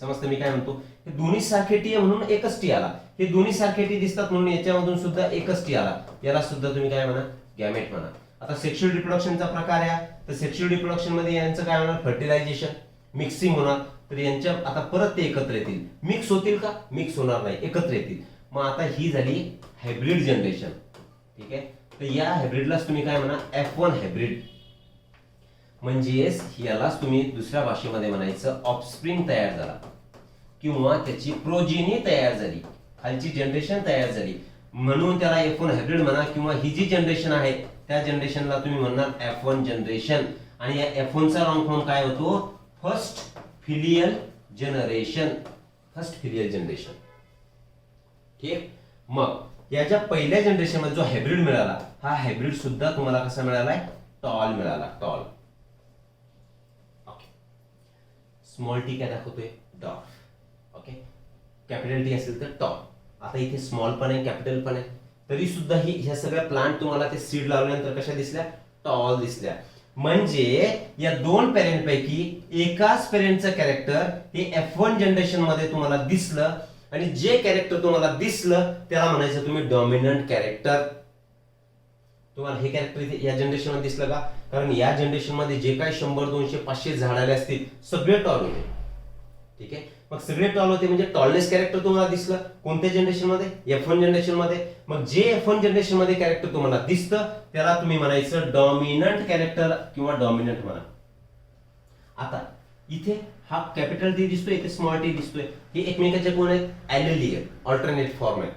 समजतं मी काय म्हणतो, हे दोन्ही सारखे टी आहे म्हणून एकच टी आला, हे दोन्ही सारखे टी दिसतात म्हणून याच्यामधून सुद्धा एकच टी आला, याला सुद्धा तुम्ही काय म्हणा गॅमेट म्हणा. आता सेक्शुअल रिप्रोडक्शनचा प्रकार आहे, तर सेक्शुअल रिप्रोडक्शन मध्ये यांचं काय होणार फर्टिलायझेशन, मिक्सिंग होणार. तर यांच्या आता परत ते एकत्र येतील, मिक्स होतील का, मिक्स होणार नाही, एकत्र येतील. मग आता ही झाली हायब्रिड जनरेशन. ठीक आहे. तर या हायब्रिडलाच तुम्ही काय म्हणा F1 हायब्रिड. म्हणजेच यालाच तुम्ही दुसऱ्या भाषेमध्ये म्हणायचं ऑफस्प्रिंग तयार झाला किंवा त्याची प्रोजिनी तयार झाली, खालची जनरेशन तयार झाली, म्हणून त्याला F1 हायब्रिड म्हणा किंवा ही जी जनरेशन आहे त्या जनरेशनला तुम्ही म्हणणार F1 जनरेशन. आणि या F1 चा लॉंग फॉर्म काय होतो? First filial generation. First filial generation. ठीक. मग याच्या पहिल्या जनरेशन मध्ये जो हायब्रिड मिळाला, हा हायब्रिड सुद्धा तुम्हाला कसा मिळालाय? टॉल मिळाला. टॉल. ओके. स्मॉल टी काय दाखवतोय? डॉर्फ. ओके. कॅपिटल टी असेल तर टॉल. आता इथे स्मॉल पण आहे, कॅपिटल पण आहे, तरी सुद्धा ही ह्या सगळ्या प्लांट तुम्हाला ते सीड लावल्यानंतर कशा दिसल्या? टॉल दिसल्या. म्हणजे या दोन पेरेंट पैकी एकाच पेरेंटचं कॅरेक्टर हे F1 जनरेशन मध्ये तुम्हाला दिसलं आणि जे कॅरेक्टर तुम्हाला दिसलं त्याला म्हणायचं तुम्ही डॉमिनंट कॅरेक्टर. तुम्हाला हे कॅरेक्टर इथे या जनरेशन मध्ये दिसलं का? कारण या जनरेशन मध्ये जे काही 100, 200, 500 झाड आले असतील सगळे टॉल होते. ठीक आहे. मग सगळे टॉल होते म्हणजे टॉलनेस कॅरेक्टर तुम्हाला दिसलं कोणत्या जनरेशन मध्ये? F1 जनरेशन मध्ये. मग जे F1 जनरेशन मध्ये कॅरेक्टर तुम्हाला दिसतं त्याला तुम्ही म्हणायचं डॉमिनंट कॅरेक्टर किंवा डॉमिनंट म्हणा. आता इथे हा कॅपिटल टी दिसतोय, इथे स्मॉल टी दिसतोय, हे एकमेकांचे कोण आहेत? ॲलेली आहेत, ऑल्टरनेट फॉर्म आहे.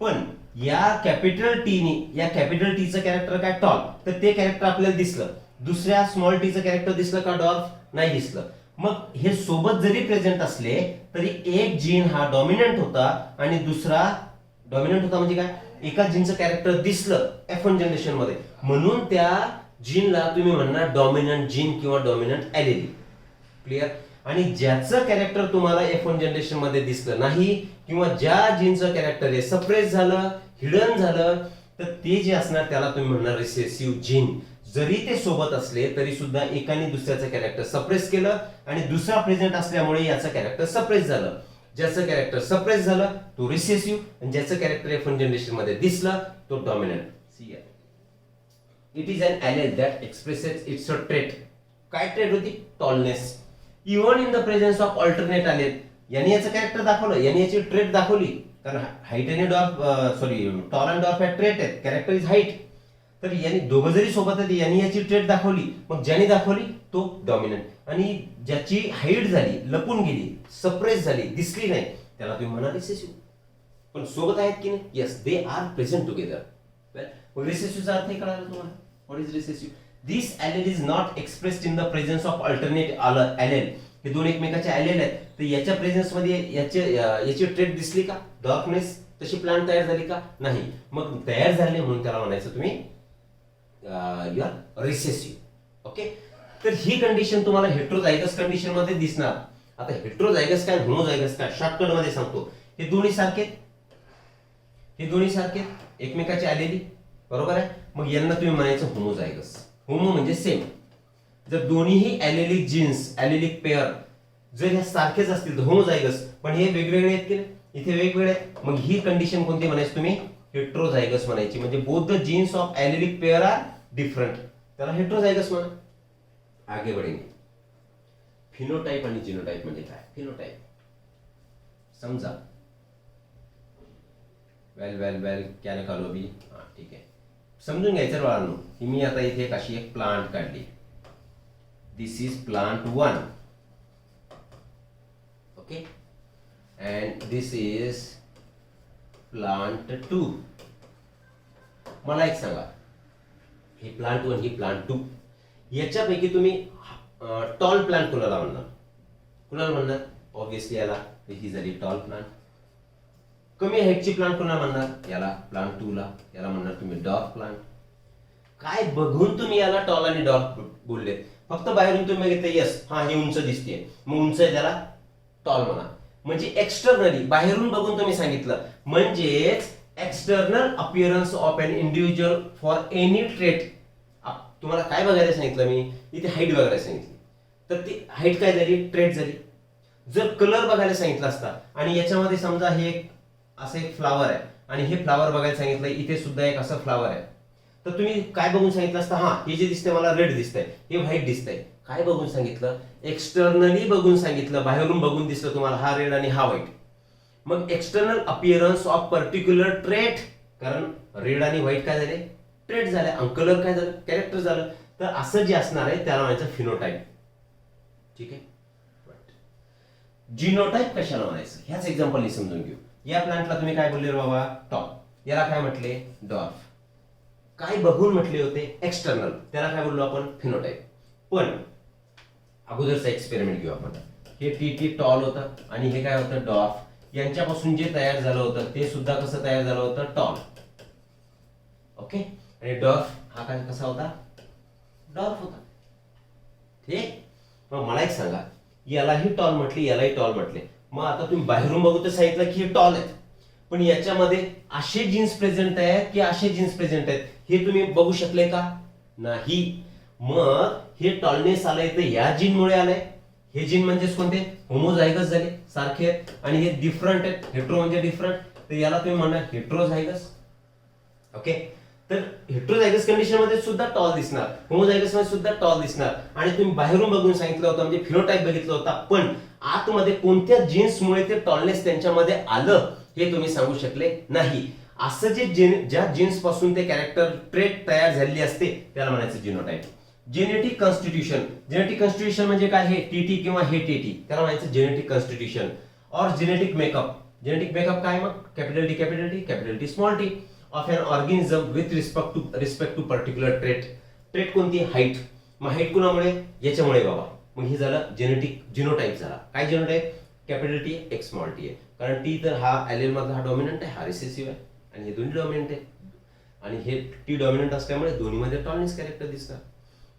पण या कॅपिटल टीनी या कॅपिटल टीचं कॅरेक्टर काय? टॉल. तर ते कॅरेक्टर आपल्याला दिसलं. दुसऱ्या स्मॉल टीचं कॅरेक्टर दिसलं का? डॉर्फ. नाही दिसलं. मग हे सोबत जरी प्रेझेंट असले तरी एक जीन हा डॉमिनंट होता आणि दुसरा डॉमिनंट होता म्हणजे काय? एका जीनचं कॅरेक्टर दिसलं F1 जनरेशन मध्ये म्हणून त्या जीनला तुम्ही म्हणणार डॉमिनंट जीन किंवा डॉमिनंट ॲलेली. क्लिअर. आणि ज्याचं कॅरेक्टर तुम्हाला F1 जनरेशन मध्ये दिसलं नाही किंवा ज्या जीनचं कॅरेक्टर हे सप्रेस झालं, हिडन झालं, तर ते जे असणार त्याला तुम्ही म्हणणार रिसेसिव्ह जीन. जरी ते सोबत असले तरी सुद्धा एकाने दुसऱ्याचं कॅरेक्टर सप्रेस केलं आणि दुसरा प्रेझेंट असल्यामुळे याचं कॅरेक्टर सप्रेस झालं. ज्याचं कॅरेक्टर सप्रेस झालं तो रिसेसिव्ह आणि ज्याचं कॅरेक्टर F1 जनरेशन मध्ये दिसलं तो dominant. It is an allele that expresses its a trait. काय ट्रेट होती? Tallness. Even in the presence of alternate allele. याने याचं कॅरेक्टर दाखवलं, याने याची ट्रेट दाखवली. कारण हाईट आणि डॉर्फ टॉल अँड डॉर्फ ह्या ट्रेट आहेत. Character is height. तर यांनी दोघं जरी सोबत आहेत यांनी याची ट्रेट दाखवली, मग ज्याने दाखवली तो डॉमिनंट. आणि ज्याची हाईट झाली, लपून गेली, सप्रेस झाली, दिसली नाही त्याला तुम्ही म्हणा रिसेसिव्ह. पण सोबत आहेत की नाही? Yes, they are present together. Well, रिसेसिव्हचा अर्थ हे कळाला तुम्हाला? What is recessive? This allele is not expressed in the presence of alternate allele. हे दोन एकमेकाचे ॲलेल आहेत, तर याच्या प्रेझेन्स मध्ये याची ट्रेट दिसली का? डॉर्कनेस. तशी प्लांट तयार झाली का? नाही. मग तयार झाले म्हणून त्याला म्हणायचं तुम्ही यू आर रिसेसिव्ह. ओके. तर ही कंडिशन तुम्हाला हेट्रोझायगस कंडिशन मध्ये दिसणार. आता हेट्रोझायगस काय, होमोझायगस काय, शॉर्टकट मध्ये सांगतो. हे दोन्ही सारखे, हे दोन्ही सारखे एकमेकाचे आलेली, बरोबर आहे. मग यांना तुम्ही म्हणायचं होमोझायगस. होमो म्हणजे सेम. जर दोन्हीही ॲलेलिक जीन्स, ॲलेलिक पेअर जर ह्या सारखेच असतील तर होमोझायगस. पण हे वेगवेगळे आहेत की इथे वेगवेगळे आहेत. मग ही कंडिशन कोणती म्हणायची तुम्ही? हेट्रोझायगस म्हणायची. म्हणजे both the genes of allelic pair are different, त्याला हेट्रोझायगस म्हणा. आगे बढ़ेंगे. फिनोटाइप आणि जिनोटाइप म्हणजे काय? फिनोटाइप समजा. वेल वेल वेल क्या निकालो भी. हा ठीक आहे, समजून घ्यायचं बाळांनो. ही मी आता इथे अशी एक प्लांट काढली. This is plant 1. Okay. And this is plant 2. मला एक सांगा, ही प्लांट 1 ही प्लांट 2, याच्यापैकी तुम्ही टॉल प्लांट कुणाला म्हणणार? कुणाला म्हणणार? ऑब्विसली याला. ही झाली टॉल प्लांट. कमी हाईटची प्लांट कुणाला म्हणणार? याला, प्लांट 2 ला. याला म्हणणार तुम्ही डॉर्फ प्लांट. काय बघून तुम्ही याला टॉल आणि डॉर्फ बोलले? फक्त बाहेरून तुम्ही बघितलं, यस हा ही उंच दिसते, मग उंच आहे त्याला टॉल म्हणा. म्हणजे एक्सटर्नली बाहेरून बघून तुम्ही सांगितलं. म्हणजेच external appearance of an individual for any trait. तुम्हाला काय बघायला सांगितलं मी? इथे हाईट बघायला सांगितली, तर ती हाईट काय झाली? ट्रेट झाली. जर कलर बघायला सांगितला असता आणि याच्यामध्ये समजा हे असं एक फ्लावर आहे आणि हे फ्लावर बघायला सांगितलं, इथे सुद्धा एक असं फ्लावर आहे, तर तुम्ही काय बघून सांगितलं असतं? हा हे जे दिसतंय मला रेड दिसतंय, हे व्हाईट दिसतंय. काय बघून सांगितलं? एक्सटर्नली बघून सांगितलं. बाहेरून बघून दिसलं तुम्हाला हा रेड आणि हा व्हाईट. मग external appearance of particular trait, कारण रेड आणि व्हाईट काय झाले? ट्रेट झाले. कलर काय झालं? कॅरेक्टर झालं. तर असं जे असणार आहे त्याला म्हणायचं फिनोटाईप. ठीक आहे. जिनोटाईप कशाला म्हणायचं ह्याच एक्झाम्पलनी समजून घेऊ. या प्लांटला तुम्ही काय बोलले रे बाबा, टॉप. याला काय म्हटले, डॉर्फ. काय बघून म्हटले होते, एक्सटर्नल. त्याला काय बोललो आपण, फिनोटाईप. पण अगोदरचा एक्सपेरिमेंट घेऊ आपण. हे टी टॉल होतं आणि हे काय होतं, डॉर्फ. यांच्यापासून जे तयार झालं होतं ते सुद्धा कसं तयार झालं होतं, टॉल. ओके. आणि डॉर्फ हा काय कसा होता, डॉर्फ होता. ठीक. मग मला एक सांगा, यालाही टॉल म्हटले, यालाही टॉल म्हटले. मग आता तुम्ही बाहेरून बघू तर सांगितलं की हे टॉल आहेत, पण याच्यामध्ये असे जीन्स प्रेझेंट आहेत की असे जीन्स प्रेझेंट आहेत हे तुम्ही बघू शकले का, नाही. मग हे टॉलनेस आलंय तर या जीनमुळे आलंय. हे जीन म्हणजेच कोणते, होमोझायगस झाले, सारखे आहेत. आणि हे डिफरंट आहेत, हेट्रो म्हणजे डिफरंट, तर याला तुम्ही म्हणा हेट्रोझायगस. ओके. तर हेट्रोझायगस कंडिशन मध्ये सुद्धा टॉल दिसणार, होमोझायगस मध्ये सुद्धा टॉल दिसणार. आणि तुम्ही बाहेरून बघून सांगितलं होतं म्हणजे फिनोटाईप बघितलं होता, पण आतमध्ये कोणत्या जीन्समुळे ते टॉलनेस त्यांच्यामध्ये आलं हे तुम्ही सांगू शकले नाही. असं ज्या जीन्स पासून ते कॅरेक्टर ट्रेट तयार झालेली असते त्याला म्हणायचं genotype. Genetic constitution. Genetic constitution म्हणजे काय, हे टीटी किंवा हे टीटी, त्याला म्हणायचं जेनेटिक कॉन्स्टिट्यूशन. और जेनेटिक मेकअप. जेनेटिक मेकअप काय, मग capital T small T of an organism with respect to particular trait. Trait कोणती, हाईट. मग हाईट कुणामुळे, याच्यामुळे बाबा. मग हे झालं जेनेटिक जिनोटाईप झाला. काय जिनोटाईप, capital T X small T आहे. कारण टी तर हा ॲलेल मधला हा डॉमिनंट आहे, हा रिसेसिव्ह आहे, आणि हे दोन्ही डॉमिनंट आहे. आणि हे टी डॉमिनंट असल्यामुळे दोन्हीमध्ये टॉलनेस कॅरेक्टर दिसतात.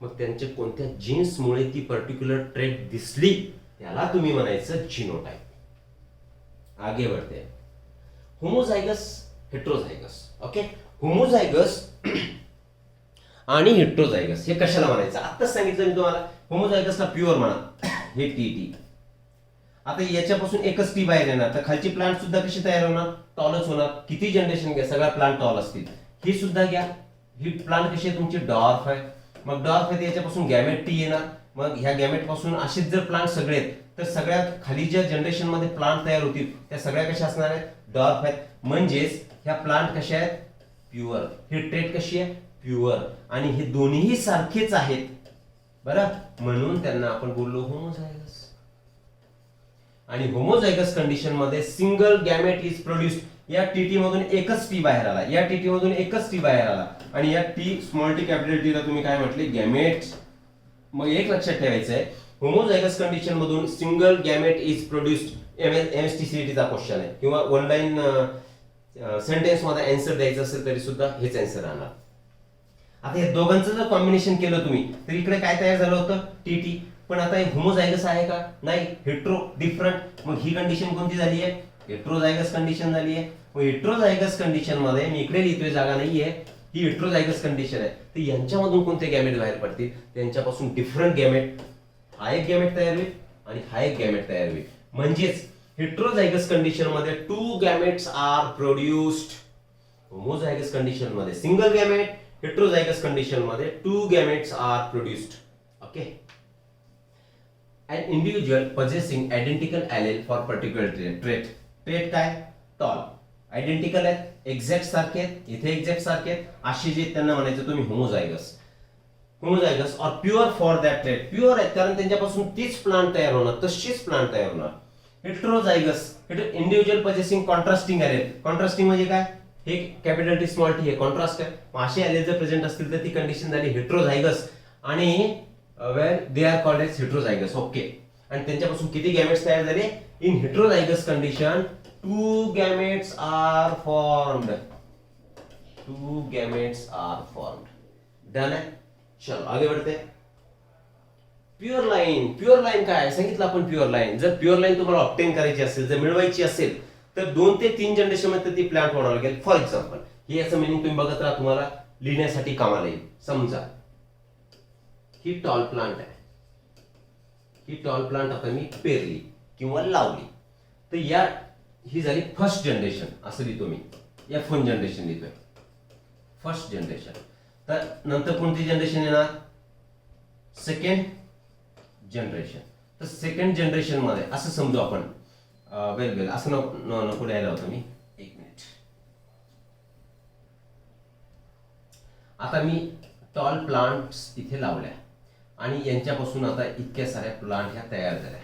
मग त्यांच्या कोणत्या जीन्समुळे ती पर्टिक्युलर ट्रेट दिसली त्याला तुम्ही म्हणायचं जिनोटाईप. आगे बढ़ते. Homozygous, heterozygous. ओके. होमोझायगस आणि हेट्रोझायगस हे कशाला म्हणायचं, आत्ताच सांगितलं मी तुम्हाला. होमोझायगसला प्युअर म्हणा, हे टी. आता याच्यापासून एकच टी बाहेर येणार, तर खालची प्लांट सुद्धा कशी तयार होणार, टॉलच होणार. किती जनरेशन घ्या, सगळ्या प्लांट टॉल असतील. ही सुद्धा घ्या, ही प्लांट कशी आहे तुमची, डॉर्फ आहे. मग डॉर्फ आहे याच्यापासून गॅमेट टी येणार. मग ह्या गॅमेट पासून असेच जर प्लांट सगळे आहेत तर सगळ्यात खाली ज्या जनरेशन मध्ये प्लांट तयार होतील त्या सगळ्या कशा असणार आहेत, डॉर्फ आहेत. म्हणजेच ह्या प्लांट कशा आहेत, प्युअर. ही ट्रेट कशी आहे, प्युअर. आणि हे दोन्हीही सारखेच आहेत बरं, म्हणून त्यांना आपण बोललो होमोझायगस. आणि होमोझायगस कंडिशन मध्ये सिंगल गॅमेट इज प्रोड्यूस्ड. या टीटी मधून एकच टी बाहेर आला, या टीटी मधून एकच टी बाहेर आला. आणि या T small T capital T ला तुम्ही काय म्हटले, गॅमेट. मग एक लक्षात ठेवायचं आहे, होमोझायगस कंडिशन मधून single gamete is produced. MSTCET चा क्वेश्चन आहे, किंवा वन लाईन सेंटेन्स मध्ये आन्सर द्यायचं असेल तरी सुद्धा हेच आन्सर राहणार. आता हे दोघांचं जर कॉम्बिनेशन केलं तुम्ही तर इकडे काय तयार झालं होतं, टीटी. पण आता हे होमोझायगस आहे का, नाही, हेट्रो, डिफरंट. मग ही कंडिशन कोणती झाली आहे, हेट्रोझायगस कंडिशन झाली आहे. मग हेट्रोझायगस कंडिशन मध्ये मी इकडे लिहितोय, जागा नाहीये, ही हेट्रोझायगस कंडिशन आहे. तर यांच्यामधून कोणते गॅमेट बाहेर पडतील, त्यांच्यापासून डिफरंट गॅमेट. हा एक गॅमेट तयार होईल आणि हा एक गॅमेट तयार होईल. म्हणजेच हेट्रोझायगस कंडिशन मध्ये 2 gametes are produced. Homozygous condition मध्ये सिंगल गॅमेट, हेट्रोझायगस कंडिशन मध्ये 2 gametes are produced. Okay. An individual possessing identical allele for particular trait. Trait काय, टॉल. आयडेंटिकल आहेत, एक्झॅक्ट सारखे आहेत, इथे एक्झॅक्ट सारखे आहेत, असे जे त्यांना म्हणायचं तुम्ही होमोझायगस. होमोझायगस और pure for that trait. Pure आहेत कारण त्यांच्यापासून तीच प्लांट तयार होणार, तशीच प्लांट तयार होणार. Heterozygous, individual possessing contrasting allele. Contrasting म्हणजे काय, हे कॅपिटल टी स्मॉल टी हे कॉन्ट्रास्ट आहे. मग असे एलेल जर प्रेझेंट असतील तर ती कंडिशन झाली हेट्रोझायगस. आणि where they are called as heterozygous. Okay. आणि त्यांच्यापासून किती गॅमेट्स तयार झाले, in heterozygous condition 2 gametes are formed. 2 gametes are formed. Done आहे. चलो आगे बढ़ते. Pure line. प्युअर लाईन काय सांगितलं आपण, प्युअर लाईन. जर प्युअर लाईन तुम्हाला ऑब्टेन करायची असेल, जर मिळवायची असेल तर 2 ते 3 जनरेशन मध्ये ती प्लांट वाढवावं लागेल. फॉर एक्झाम्पल, हे याचं मिनिंग तुम्ही बघत राहा, तुम्हाला लिहिण्यासाठी कामाला येईल. समजा ही टॉल प्लांट आहे, ही टॉल प्लांट आता मी पेरली किंवा लावली, तर या ही झाली फर्स्ट जनरेशन. असं लिहितो मी, F1 जनरेशन लिहितोय, फर्स्ट जनरेशन. तर नंतर कोणती जनरेशन येणार, सेकंड जनरेशन. तर सेकंड जनरेशन मध्ये असं समजू आपण, वेल असं नको लिहायला होतं मी, एक मिनिट. आता मी टॉल प्लांट्स इथे लावल्या आणि यांच्यापासून आता इतक्या साऱ्या प्लांट ह्या तयार झाल्या.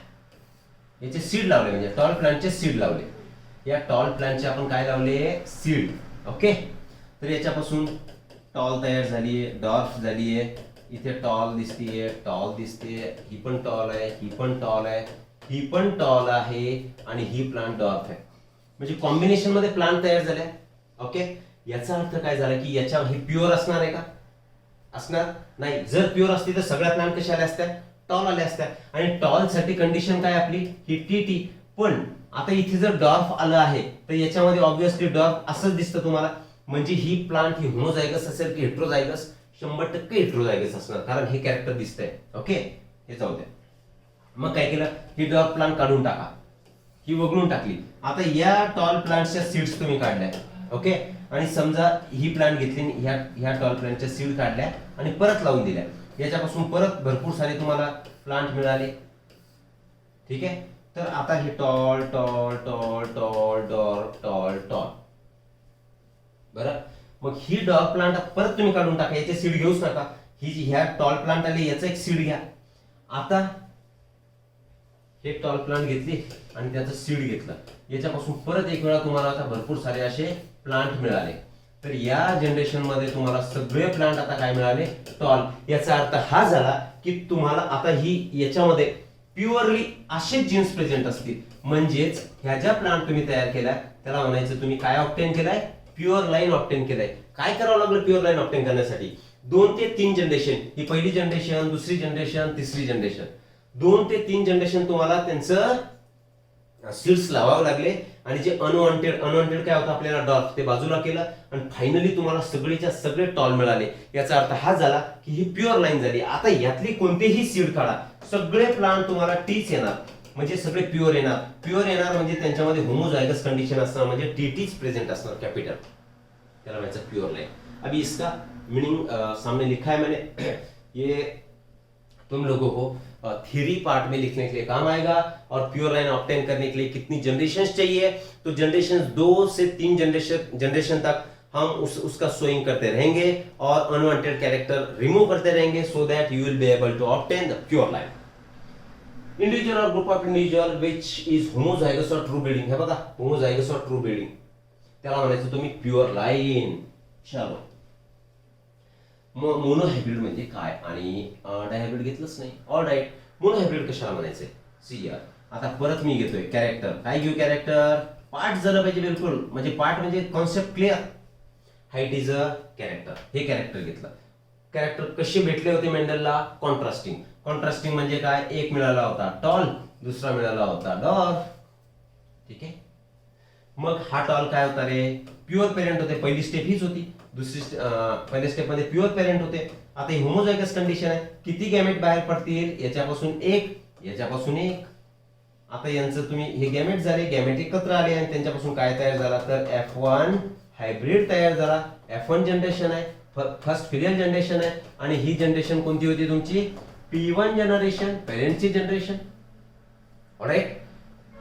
याचे सीड लावले म्हणजे टॉल प्लांटचे सीड लावले. या टॉल प्लांटचे आपण काय लावले? सीड. ओके. तर याच्यापासून टॉल तयार झालीये, डॉर्फ झालीये. इथे टॉल दिसतीये, टॉल दिसते, ही पण टॉल आहे, ही पण टॉल आहे, ही पण टॉल आहे आणि ही प्लांट डॉर्फ आहे. म्हणजे कॉम्बिनेशन मध्ये प्लांट तयार झाल्या. ओके. याचा अर्थ काय झाला की याच्या हे प्युअर असणार आहे का? असणार नाही. जर प्युअर असती तर सगळ्या प्लांट कशा आल्या असत्या? टॉल आल्या असत्या. आणि टॉल साठी कंडिशन काय आपली? ही टी. पण आता इथे जर डॉर्फ आलं आहे तर याच्यामध्ये ऑब्व्हियसली डॉर्फ असंच दिसतं तुम्हाला. म्हणजे ही प्लांट ही होमोझायगस असेल की हेट्रोझायगस? 100% हेट्रोझायगस असणार, कारण हे कॅरेक्टर दिसतंय. ओके. हे जाऊ द्या. मग काय केलं? ही डॉर्फ प्लांट काढून टाका, ही वगळून टाकली. आता या टॉल प्लांटच्या सीड्स तुम्ही काढल्या. ओके. आणि समजा ही प्लांट घेतली, ह्या टॉल प्लांटच्या सीड काढल्या आणि परत लावून दिल्या. याच्यापासून परत भरपूर सारे तुम्हाला प्लांट मिळाले. ठीक आहे. तर आता हे tall tall tall tall dwarf tall tall. बरं. मग ही डॉल प्लांट परत तुम्ही काढून टाका, याचे सीड घेऊच नका. ही जी ह्या टॉल प्लांट आली याचा एक सीड घ्या. आता हे टॉल प्लांट घेतली आणि त्याचं सीड घेतलं. याच्यापासून परत एक वेळा तुम्हाला आता भरपूर सारे असे प्लांट मिळाले. तर या जनरेशन मध्ये तुम्हाला सगळे प्लांट आता काय मिळाले? टॉल. याचा अर्थ हा झाला की तुम्हाला आता ही याच्यामध्ये प्युअरली असे जीन्स प्रेझेंट असतील. म्हणजेच ह्या ज्या प्लांट तुम्ही तयार केल्या त्याला म्हणायचं तुम्ही काय ऑब्टेन केलाय? प्युअर लाईन ऑब्टेन केलाय. काय करावं लागलं प्युअर लाईन ऑब्टेन करण्यासाठी? 2 ते 3 जनरेशन. ही पहिली जनरेशन, दुसरी जनरेशन, तिसरी जनरेशन. 2 ते 3 जनरेशन तुम्हाला त्यांचं सीड्स लावावे लागले. आणि जे अनवॉन्टेड काय होतं आपल्याला डॉर्फ, ते बाजूला केलं आणि फायनली तुम्हाला सगळेच्या सगळे टॉल मिळाले. याचा अर्थ हा झाला की ही प्युअर लाईन झाली. आता यातली कोणतेही सीड काढा, सगळे प्लांट तुम्हाला टीच येणार. म्हणजे सगळे प्युअर येणार. प्युअर येणार म्हणजे त्यांच्यामध्ये होमोझायगस कंडिशन असणार, म्हणजे टीच प्रेझेंट असणार, कॅपिटल. त्याला म्हणायचं प्युअर लाइन. अभी इसका मीनिंग सामने लिखा है मैंने. ये तुम लोगों को थ्योरी पार्ट में लिखने के लिए काम आएगा. और प्योर लाइन ऑब्टेन करने के लिए कितनी जनरेशंस चाहिए? तो जनरेशन 2 से 3 जनरेशन तक हम उसका सोइंग करते रहेंगे और अनवांटेड कैरेक्टर रिमूव करते रहेंगे, so that you will be able to obtain the pure line. Individual और group of individual which is homozygous और ट्रू ब्रीडिंग. हे बघा, होमोझायगस और ट्रू ब्रीडिंग, त्याला म्हणायचं तुम्ही प्युअर लाईन. चलो. मोनोहायब्रिड म्हणजे काय आणि डायहायब्रिड घेतलंच नाही. All right. मोनोहायब्रिड कशाला म्हणायचंय? सी यार. आता परत मी घेतोय कॅरेक्टर. काय घेऊ? कॅरेक्टर. पार्ट झालं पाहिजे बिलकुल. म्हणजे पार्ट म्हणजे concept clear. Height is a character. हे कॅरेक्टर घेतलं. कॅरेक्टर कसे भेटले होते मेंडलला? कॉन्ट्रास्टिंग. कॉन्ट्रास्टिंग म्हणजे काय? एक मिळाला होता टॉल, दुसरा मिळाला होता डॉर्फ. ठीक आहे. मग हा टॉल काय होता रे? प्युअर पेरेंट होते. पहिली स्टेप हीच होती. पहिल्या स्टेप मध्ये प्युअर पेरेंट होते. आता ही होमोझायगस कंडिशन आहे. किती गॅमेट बाहेर पडतील? याच्यापासून एक, याच्यापासून एक. आता यांचं तुम्ही हे गॅमेट झाले, गॅमेट एकत्र आले आणि त्यांच्यापासून काय तयार झाला? तर F1 हायब्रिड तयार झाला. F1 जनरेशन आहे, फर्स्ट फिलियल जनरेशन आहे. आणि ही जनरेशन कोणती होती तुमची? P1 जनरेशन, पेरेंटची जनरेशन. ऑलराईट.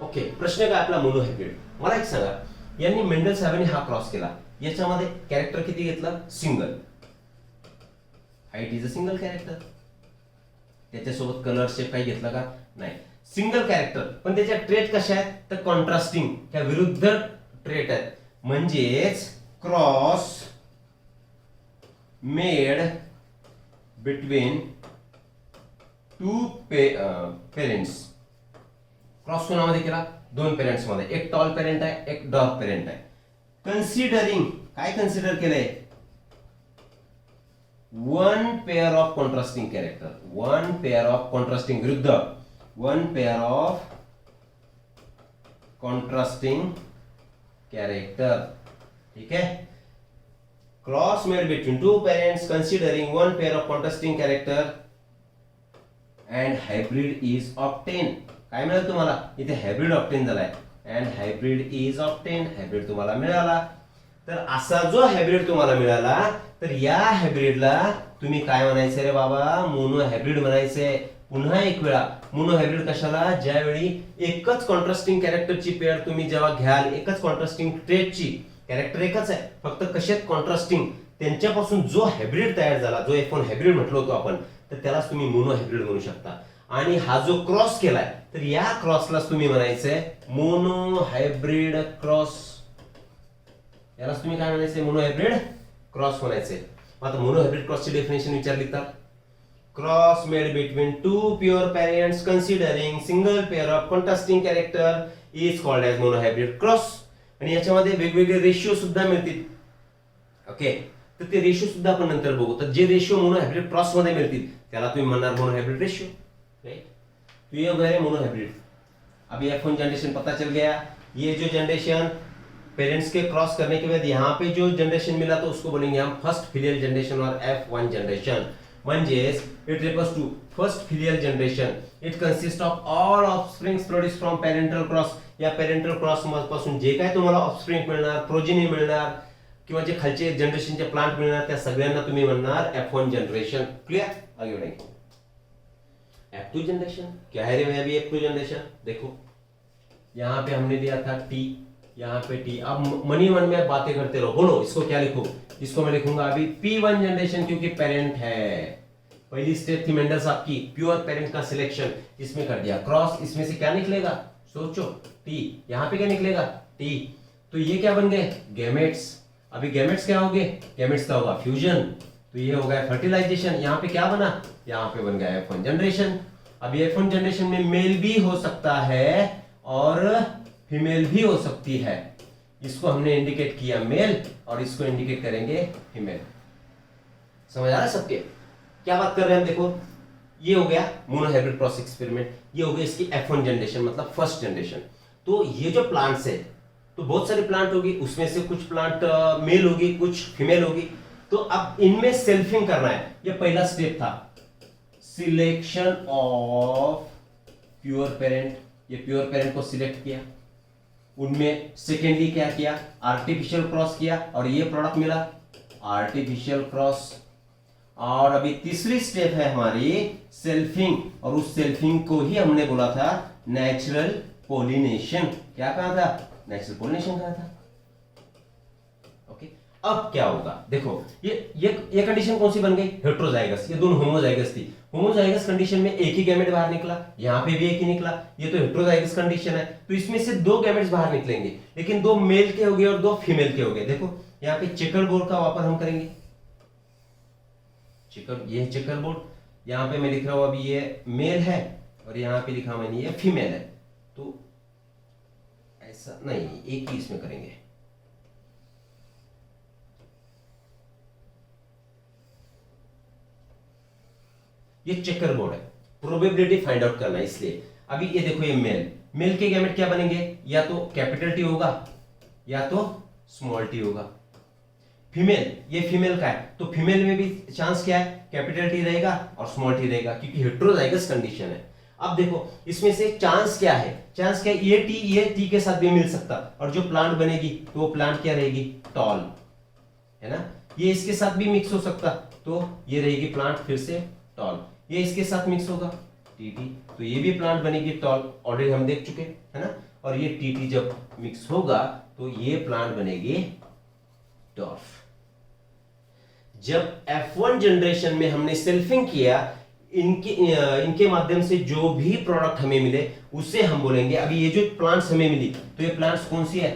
ओके. प्रश्न काय आपला? मोनोहायब्रिड. मला एक सांगा, यांनी मेंडल साहेबांनी हा क्रॉस केला, याच्यामध्ये कॅरेक्टर किती घेतलं? Single. Height is a single character. त्याच्यासोबत कलर शेप काही घेतला का? नाही. सिंगल कॅरेक्टर, पण त्याच्या ट्रेट कशा आहेत? तर कॉन्ट्रास्टिंग, त्या विरुद्ध ट्रेट आहेत. म्हणजेच cross made between to parents. Cross कोणामध्ये केला? 2 पेरेंट्स मध्ये. एक टॉल पेरेंट आहे, एक डॉर्फ पेरेंट आहे. कन्सिडरिंग, काय कन्सिडर केलंय? 1 pair of contrasting character. 1 pair of contrasting विरुद्ध 1 पेअर ऑफ कॉन्ट्रास्टिंग कॅरेक्टर. ठीक आहे. Cross made between 2 parents considering 1 pair of contrasting character and hybrid is obtain. काय मिळालं तुम्हाला? इथे हायब्रिड ऑब्टेन झालाय. And hybrid is obtain. Hybrid तुम्हाला मिळाला. तर असा जो हायब्रिड तुम्हाला मिळाला, तर या हायब्रिडला तुम्ही काय म्हणायचं रे बाबा? मोनो हायब्रिड म्हणायचंय. पुन्हा एक वेळा, मोनो हायब्रिड कशाला? ज्यावेळी एकच कॉन्ट्रास्टिंग कॅरेक्टरची पेअर तुम्ही जेव्हा घ्याल, एकच कॉन्ट्रास्टिंग ट्रेटची, कॅरेक्टर एकच आहे, फक्त कशात कॉन्ट्रास्टिंग, त्यांच्यापासून जो हायब्रिड तयार झाला, जो F1 हायब्रिड म्हटलं होतं आपण, तर त्यालाच तुम्ही मोनो हायब्रिड म्हणू शकता. आणि हा जो क्रॉस केलाय, तर या क्रॉसलाच तुम्ही म्हणायचंय मोनो हायब्रिड क्रॉस. यालाच तुम्ही काय म्हणायचंय? मोनो हायब्रिड क्रॉस म्हणायचंय. आता मोनो हायब्रिड क्रॉसची डेफिनेशन विचारली तर cross made between two pure parents considering single pair of contrasting character is called as monohybrid cross. आणि याच्यामध्ये वेगवेगळे रेशिओ सुद्धा मिळतील. ओके, तर ते रेशिओ सुद्धा आपण नंतर बघू. तर जे रेशिओ मोनो हायब्रिड क्रॉस मध्ये मिळतील त्याला तुम्ही म्हणणार मोनो हायब्रिड रेशियो. राइट, तो ये हो गया मोनो हाइब्रिड. अभी F1 जनरेशन पता चल गया. ये जो जनरेशन पेरेंट्स के क्रॉस करने के बाद यहाँ पे जो जनरेशन मिला तो उसको बोलेंगे हम फर्स्ट फिलियल जनरेशन और F1 जनरेशन. म्हणजेच it refers to first filial generation. It consist of all offsprings produce from parental cross. या पेरेंटल क्रॉस पासून जे काय तुम्हाला ऑफस्प्रिंग मिळणार, प्रोजेनी मिळणार किंवा जे खालचे जनरेशनचे प्लांट मिळणार, त्या सगळ्यांना तुम्ही म्हणणार F1 जनरेशन. क्लियर? आगे बढ़ेंगे. F2 जनरेशन क्या है रे भैया? अभी F2 जनरेशन देखो, यहाँ पे हमने दिया था T, यहाँ पे T. अब मनी वन में बातें करते रहो. बोलो इसको क्या लिखो? इसको मैं लिखूंगा अभी P1 जनरेशन, क्योंकि पेरेंट है. पहली स्टेप थी मेंडल साहब की, प्योर पेरेंट का सिलेक्शन. इसमें कर दिया क्रॉस. इसमें से क्या निकलेगा? सोचो, T. यहाँ पे क्या निकलेगा? T. तो ये क्या बन गए? गैमेट्स. अभी गैमेट्स क्या हो गए? गैमेट्स का होगा फ्यूजन. तो ये हो गया फर्टिलाइजेशन. यहाँ पे क्या बना? यहाँ पे बन गया F1 जनरेशन. अब F1 जनरेशन में मेल भी हो सकता है और फीमेल भी हो सकती है. इसको हमने इंडिकेट किया मेल और इसको इंडिकेट करेंगे फीमेल. समझ आ रहा है सबके? क्या बात कर रहे हैं हम? देखो, ये हो गया मोनो हाइब्रिड क्रॉस एक्सपेरिमेंट. ये हो गई इसकी F1 जनरेशन, मतलब फर्स्ट जनरेशन. तो ये जो प्लांट्स है, तो बहुत सारे प्लांट होगी, उसमें से कुछ प्लांट मेल होगी, कुछ फीमेल होगी. तो अब इनमें सेल्फिंग करना है. ये पहला स्टेप था, सिलेक्शन ऑफ प्योर पेरेंट. ये प्योर पेरेंट को सिलेक्ट किया. उनमें सेकेंडली क्या किया? आर्टिफिशियल क्रॉस किया और ये प्रोडक्ट मिला आर्टिफिशियल क्रॉस. और अभी तीसरी स्टेप है हमारी सेल्फिंग, और उस सेल्फिंग को ही हमने बोला था नेचुरल पोलिनेशन. क्या कहा था? नेचुरल पोलिनेशन कहा था. अब क्या होगा? देखो, ये कंडीशन कौन सी बन गई? हेट्रोजाइगस. ये दोनों होमोजाइगस थी. होमोजाइगस कंडीशन में एक ही गैमेट बाहर निकला, यहाँ पे भी एक ही निकला. ये तो हेट्रोजाइगस कंडीशन है, तो इसमें से दो गैमेट्स बाहर निकलेंगे, लेकिन दो मेल के हो गए और दो फीमेल के हो गए. देखो, यहाँ पे चेकर बोर्ड का वापर हम करेंगे. ये चेकर बोर्ड. यहाँ पे मैं लिख रहा हूं अभी ये मेल है और यहाँ पे लिखा मैंने ये फीमेल है. तो ऐसा नहीं, एक ही इसमें करेंगे. ये चेकर बोर्ड है, प्रोबेबिलिटी फाइंड आउट करना है. इसलिए अभी ये देखो, ये मेल के गैमेट क्या बनेंगे? या तो कैपिटल टी होगा या तो स्मॉल टी होगा. फीमेल, ये फीमेल का है, तो फीमेल में भी चांस क्या है? कैपिटल टी रहेगा और स्मॉल टी रहेगा, क्योंकि हेट्रोजाइगस कंडीशन है. अब देखो, इसमें से चांस क्या है? चांस क्या है? ये टी के साथ भी मिल सकता, और जो प्लांट बनेगी तो वो प्लांट क्या रहेगी? टॉल, है ना. ये इसके साथ भी मिक्स हो सकता, तो ये रहेगी प्लांट फिर से टॉल. ये इसके साथ मिक्स होगा टीटी, तो ये भी प्लांट बनेगी टॉल. ऑलरेडी हम देख चुके, है ना. और ये टीटी जब मिक्स होगा तो ये प्लांट बनेगी डॉर्फ. जब F1 जनरेशन में हमने सेल्फिंग किया, इनके माध्यम से जो भी प्रोडक्ट हमें मिले उसे हम बोलेंगे. अभी ये जो प्लांट्स हमें मिली, तो ये प्लांट्स कौन सी है?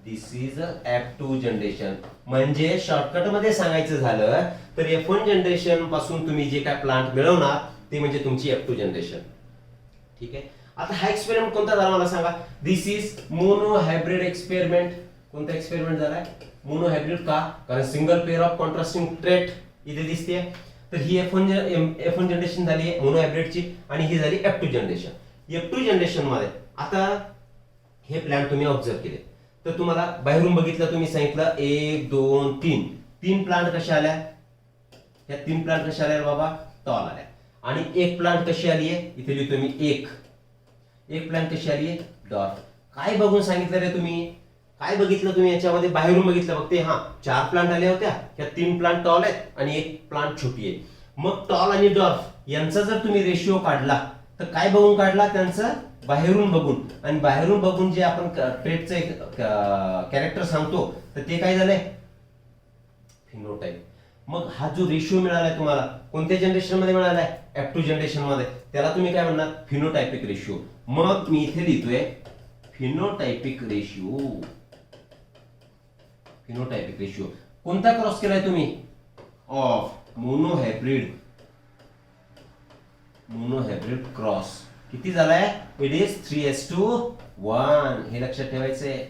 दिस इज F2 जनरेशन. म्हणजे शॉर्टकट मध्ये सांगायचं झालं तर F1 जनरेशन पासून तुम्ही जे काय प्लांट मिळवणार ते म्हणजे तुमची F2 जनरेशन. ठीक आहे. आता हा एक्सपेरिमेंट कोणता झाला मला सांगा? दिस इज मोनो हायब्रिड एक्सपेरिमेंट. कोणता एक्सपेरिमेंट झालाय? Mono hybrid. का? कारण single pair of contrasting trait इथे दिसते. तर ही F1 जनरेशन झाली आहे मोनो हायब्रिडची, आणि ही झाली F2 जनरेशन. F2 जनरेशन मध्ये आता हे प्लांट तुम्ही ऑब्झर्व केले, तर तुम्हाला बाहेरून बघितलं, तुम्ही सांगितलं 1 2 3 प्लांट कशा आल्या? या 3 प्लांट कशा आल्या बाबा? टॉल आल्या. आणि एक प्लांट कशी आली आहे? इथे लिहितो मी एक प्लांट कशी आली आहे? डॉर्फ. काय बघून सांगितलं रे तुम्ही? काय बघितलं तुम्ही याच्यामध्ये? बाहेरून बघितलं फक्त. हा 4 प्लांट आल्या होत्या, या 3 प्लांट टॉल आहेत आणि एक प्लांट छोटी आहे. मग टॉल आणि डॉर्फ यांचा जर तुम्ही रेशिओ काढला तर काय बघून काढला? त्यांचं बाहेरून बघून. आणि बाहेरून बघून जे आपण ट्रेटचं एक कॅरेक्टर सांगतो, तर ते काय झालंय? फिनोटाइप. मग हा जो रेशिओ मिळालाय तुम्हाला कोणत्या जनरेशन मध्ये मिळालाय? F2 जनरेशन मध्ये. त्याला तुम्ही काय म्हणणार? Phenotypic ratio. मग मी इथे लिहितोय फिनोटायपिक रेशिओ. फिनोटायपिक रेशिओ कोणता क्रॉस केलाय तुम्ही? Of monohybrid. मोनोहायब्रिड क्रॉस किती झालाय? It is 3:1. हे लक्षात ठेवायचंय.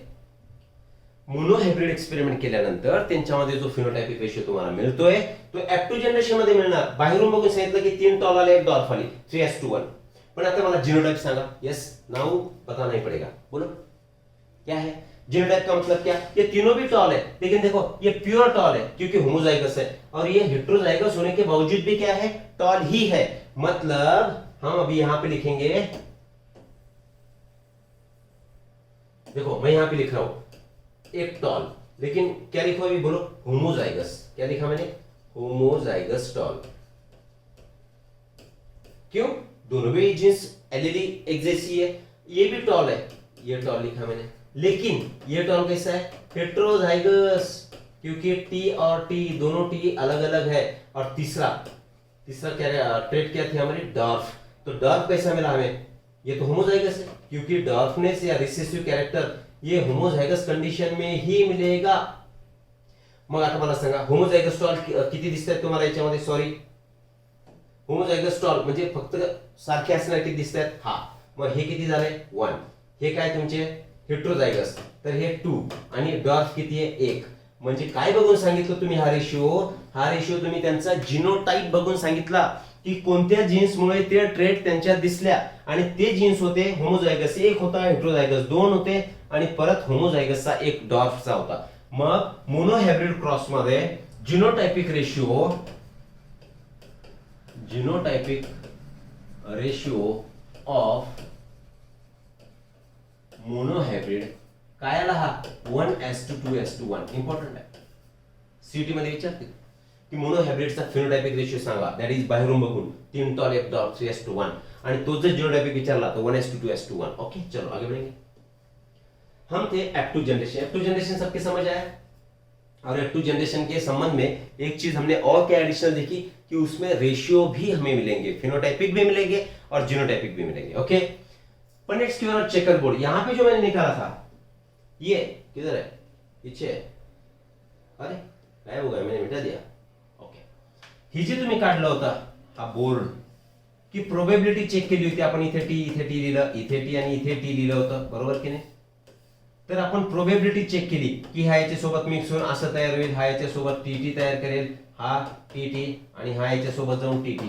मोनोहायब्रिड एक्सपेरिमेंट केल्यानंतर त्यांच्यामध्ये जो फिनोटायपिक रेशिओ तुम्हाला मिळतोय तो F2 जनरेशन मध्ये मिळणार. बाहेरून बघून सांगितलं की 3 टॉल आले, 1 डॉर्फ आली, 3:1. पण आता मला जीनोटाइप सांगा. यस, नाउ पता नहीं पड़ेगा. बोलो क्या है जीनोटाइप का मतलब? क्या? ये तीनों भी टॉल है, लेकिन देखो ये प्योर टॉल है क्योंकि होमोजाइगस है, और ये हेटेरोजाइगस होने के बावजूद भी क्या है? टॉल ही है. मतलब हम अभी यहां पे लिखेंगे, देखो मैं यहां पे लिख रहा हूं एक टॉल, लेकिन क्या लिखा अभी? बोलो होमोजाइगस. क्या लिखा मैंने? Homozygous tall. क्यों? दोनों भी जीन्स एलीली एक जैसी है. ये भी टॉल है, ये टॉल लिखा मैंने, लेकिन ये टॉल कैसा है? हेटेरोजाइगस, क्योंकि टी और टी दोनों टी अलग अलग है. और तीसरा क्या ट्रेट क्या थी हमारी? डॉर्फ. तो डॉर्फ कैसा मिला हमें? ये तो होमोजाइगस है, क्योंकि डॉर्फनेस या रिसेसिव कैरेक्टर ये होमोजाइगस कंडिशन में ही मिलेगा. मग आता मला सांगा होमोजाइगस टॉल किती दिसतात तुम्हाला याच्यामध्ये? सॉरी, होमोजाइगस टॉल म्हणजे फक्त सारखे असणारे किती दिसतात? हा. मग हे किती झाले? 1. हे काय तुमचे हेटेरोजाइगस, तर हे 2 आणि डॉर्फ किती आहे? 1. म्हणजे काय बघून सांगितलं तुम्ही हा रेशिओ? हा रेशिओ तुम्ही त्यांचा जीनोटाइप बघून सांगितला की कोणत्या जीन्समुळे ते ट्रेट त्यांच्यात दिसल्या, आणि ते जीन्स होते होमोजाइगस 1 होता, हेटेरोजाइगस 2 होते, आणि परत होमोजाइगसचा 1 डॉर्फचा होता. मग मोनोहायब्रिड क्रॉस मध्ये जीनोटाइपिक रेशिओ ऑफ मोनोहायब्रिड काय आला? हा 1:2:1. इम्पॉर्टंट आहे, सीटी मध्ये विचारते की मोनोहायब्रिडचा फिनोटाइपिक रेशिओ सांगा. दॅट इज बाहेरून बघून 3 टॉल 1 डॉर्फ 3:1. आणि तो जर जीनोटाइपिक विचारला तो 1:2:1. ओके, चलो आगे बढ़ेंगे. हम थे F2 जनरेशन. F2 जनरेशन सबके समझ आया? और F2 जनरेशन के संबंध में एक चीज हमने और क्या एडिशनल देखी कि उसमें रेशियो भी हमें मिलेंगे, फिनोटाइपिक भी मिलेंगे और जीनोटाइपिक भी मिलेंगे. ओके, पनेट्स की और चेकर बोर्ड यहां पे जो मैंने निकाला था ये किधर है? पीछे. अरे गायब हो गया, मैंने मिटा दिया. ओके, ही जे तुम्ही काढला होता हा बोर्ड की प्रोबेबिलिटी चेक केली होती आपण. इथे टी लिहिलं, इथे टी आणि इथे टी लिहिलं होतं, बरोबर की नाही? तर आपण प्रोबेबिलिटी चेक केली की ह्या याच्या सोबत मिक्स होऊन असं तयार होईल, हा याच्या सोबत टीटी तयार करेल, हा टीटी आणि हा याच्या सोबत जाऊन टीटी.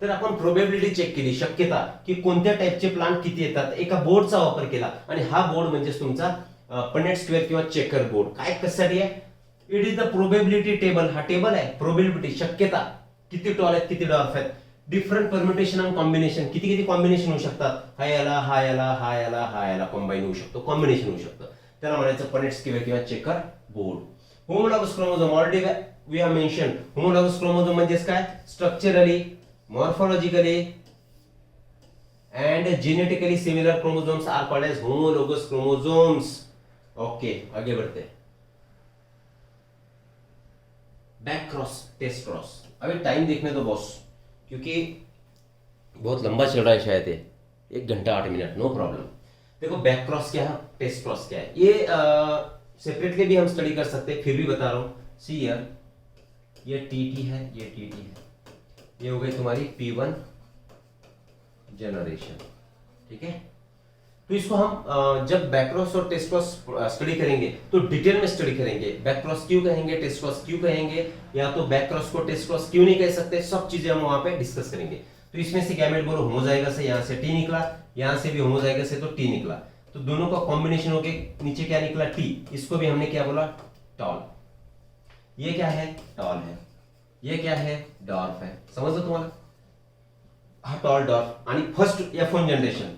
तर आपण प्रोबेबिलिटी चेक केली, शक्यता की कोणत्या टाइपचे प्लांट किती येतात. एका बोर्डचा वापर केला, आणि हा बोर्ड म्हणजे तुमचा पनेट स्क्वेअर किंवा चेकर बोर्ड. काय कशासाठी आहे? It is the probability table. हा टेबल आहे प्रोबेबिलिटी, शक्यता किती टॉल आहेत, किती डॉर्फ आहेत, डिफरंट परम्युटेशन आणि कॉम्बिनेशन, किती किती कॉम्बिनेशन होऊ शकतात. हा याला हा याला हा याला हा याला कॉम्बाईन होऊ शकतो, कॉम्बिनेशन होऊ शकतं. त्याला म्हणायचं पनेट स्क्वेअर किंवा checkerboard. Homologous chromosome already we have mention. Homologous chromosome म्हणजे काय? Structurally, morphologically and genetically similar chromosomes are called as homologous chromosomes. Okay, आगे बढ़ते हैं. Back cross, test cross. अभी टाइम देखने दो बॉस, क्योंकि बहुत लंबा चल रहा है शायद ये 1 घंटा 8 मिनट. No problem. देखो बैक क्रॉस क्या है, टेस्ट क्रॉस क्या है, ये सेपरेटली भी हम स्टडी कर सकते हैं, फिर भी बता रहा हूं. सी हियर, ये टीटी है, ये टीटी है, ये हो गई तुम्हारी P1 जनरेशन. ठीक है, तो इसको हम जब बैकक्रॉस और टेस्ट क्रॉस स्टडी करेंगे तो डिटेल में स्टडी करेंगे. बैकक्रॉस क्यों कहेंगे, टेस्ट क्रॉस क्यों कहेंगे, या तो बैकक्रॉस को टेस्ट क्रॉस क्यों नहीं कह सकते, सब चीजें हम वहां पे डिस्कस करेंगे. तो इसमें से गैमेट बोलो होमोजाइगस है, यहां से टी निकला, यहां से भी होमोजाइगस है तो टी निकला, तो दोनों का कॉम्बिनेशन होके नीचे क्या निकला? टी. इसको भी हमने क्या बोला? टॉल. ये क्या है? टॉल है. ये क्या है? डॉर्फ है. समजलं तुम्हाला? हा टॉल डॉर्फ. आणि फर्स्ट F1 जनरेशन,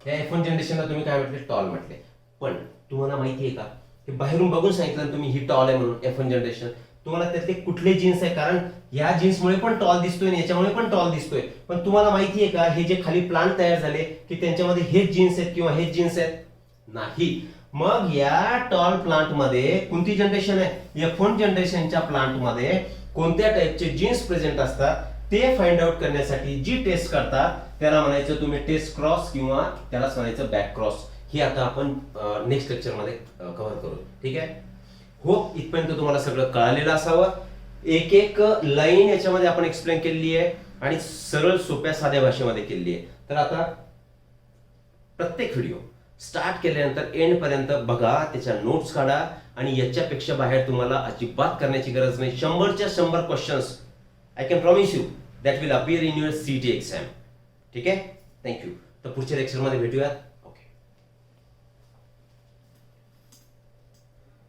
या F1 जनरेशनला तुम्ही काय म्हटले? टॉल म्हटले. पण तुम्हाला माहिती आहे का की बाहेरून बघून सांगितलं तुम्ही ही टॉल आहे म्हणून F1 जनरेशन, तुम्हाला त्यातले कुठले जीन्स आहे? कारण या जीन्समुळे पण टॉल दिसतोय आणि याच्यामुळे पण टॉल दिसतोय. पण तुम्हाला माहिती आहे का हे जे खाली प्लांट तयार झाले की त्यांच्यामध्ये हेच जीन्स आहेत किंवा हेच जीन्स आहेत? नाही. मग या टॉल प्लांट मध्ये कोणती जनरेशन आहे, F1 जनरेशनच्या प्लांट मध्ये कोणत्या टाइपचे जीन्स प्रेझेंट असतात ते फाइंड आउट करण्यासाठी जी टेस्ट करतात त्याला म्हणायचं तुम्ही टेस्ट क्रॉस किंवा त्यालाच म्हणायचं बॅक क्रॉस. हे आता आपण नेक्स्ट लेक्चर मध्ये कव्हर करू. ठीक आहे. होप इथपर्यंत तुम्हाला सगळं कळालेलं असावं. एक एक लाईन याच्यामध्ये आपण एक्सप्लेन केलेली आहे आणि सरळ सोप्या साध्या भाषेमध्ये केलेली आहे. तर आता प्रत्येक व्हिडिओ स्टार्ट केल्यानंतर एंड पर्यंत बघा, त्याच्या नोट्स काढा आणि याच्यापेक्षा बाहेर तुम्हाला अजिबात करण्याची गरज नाही. 100च्या 100 questions I can promise you that will appear in your CET exam. ठीक आहे. थँक्यू. तर पुढच्या लेक्चरमध्ये भेटूयात.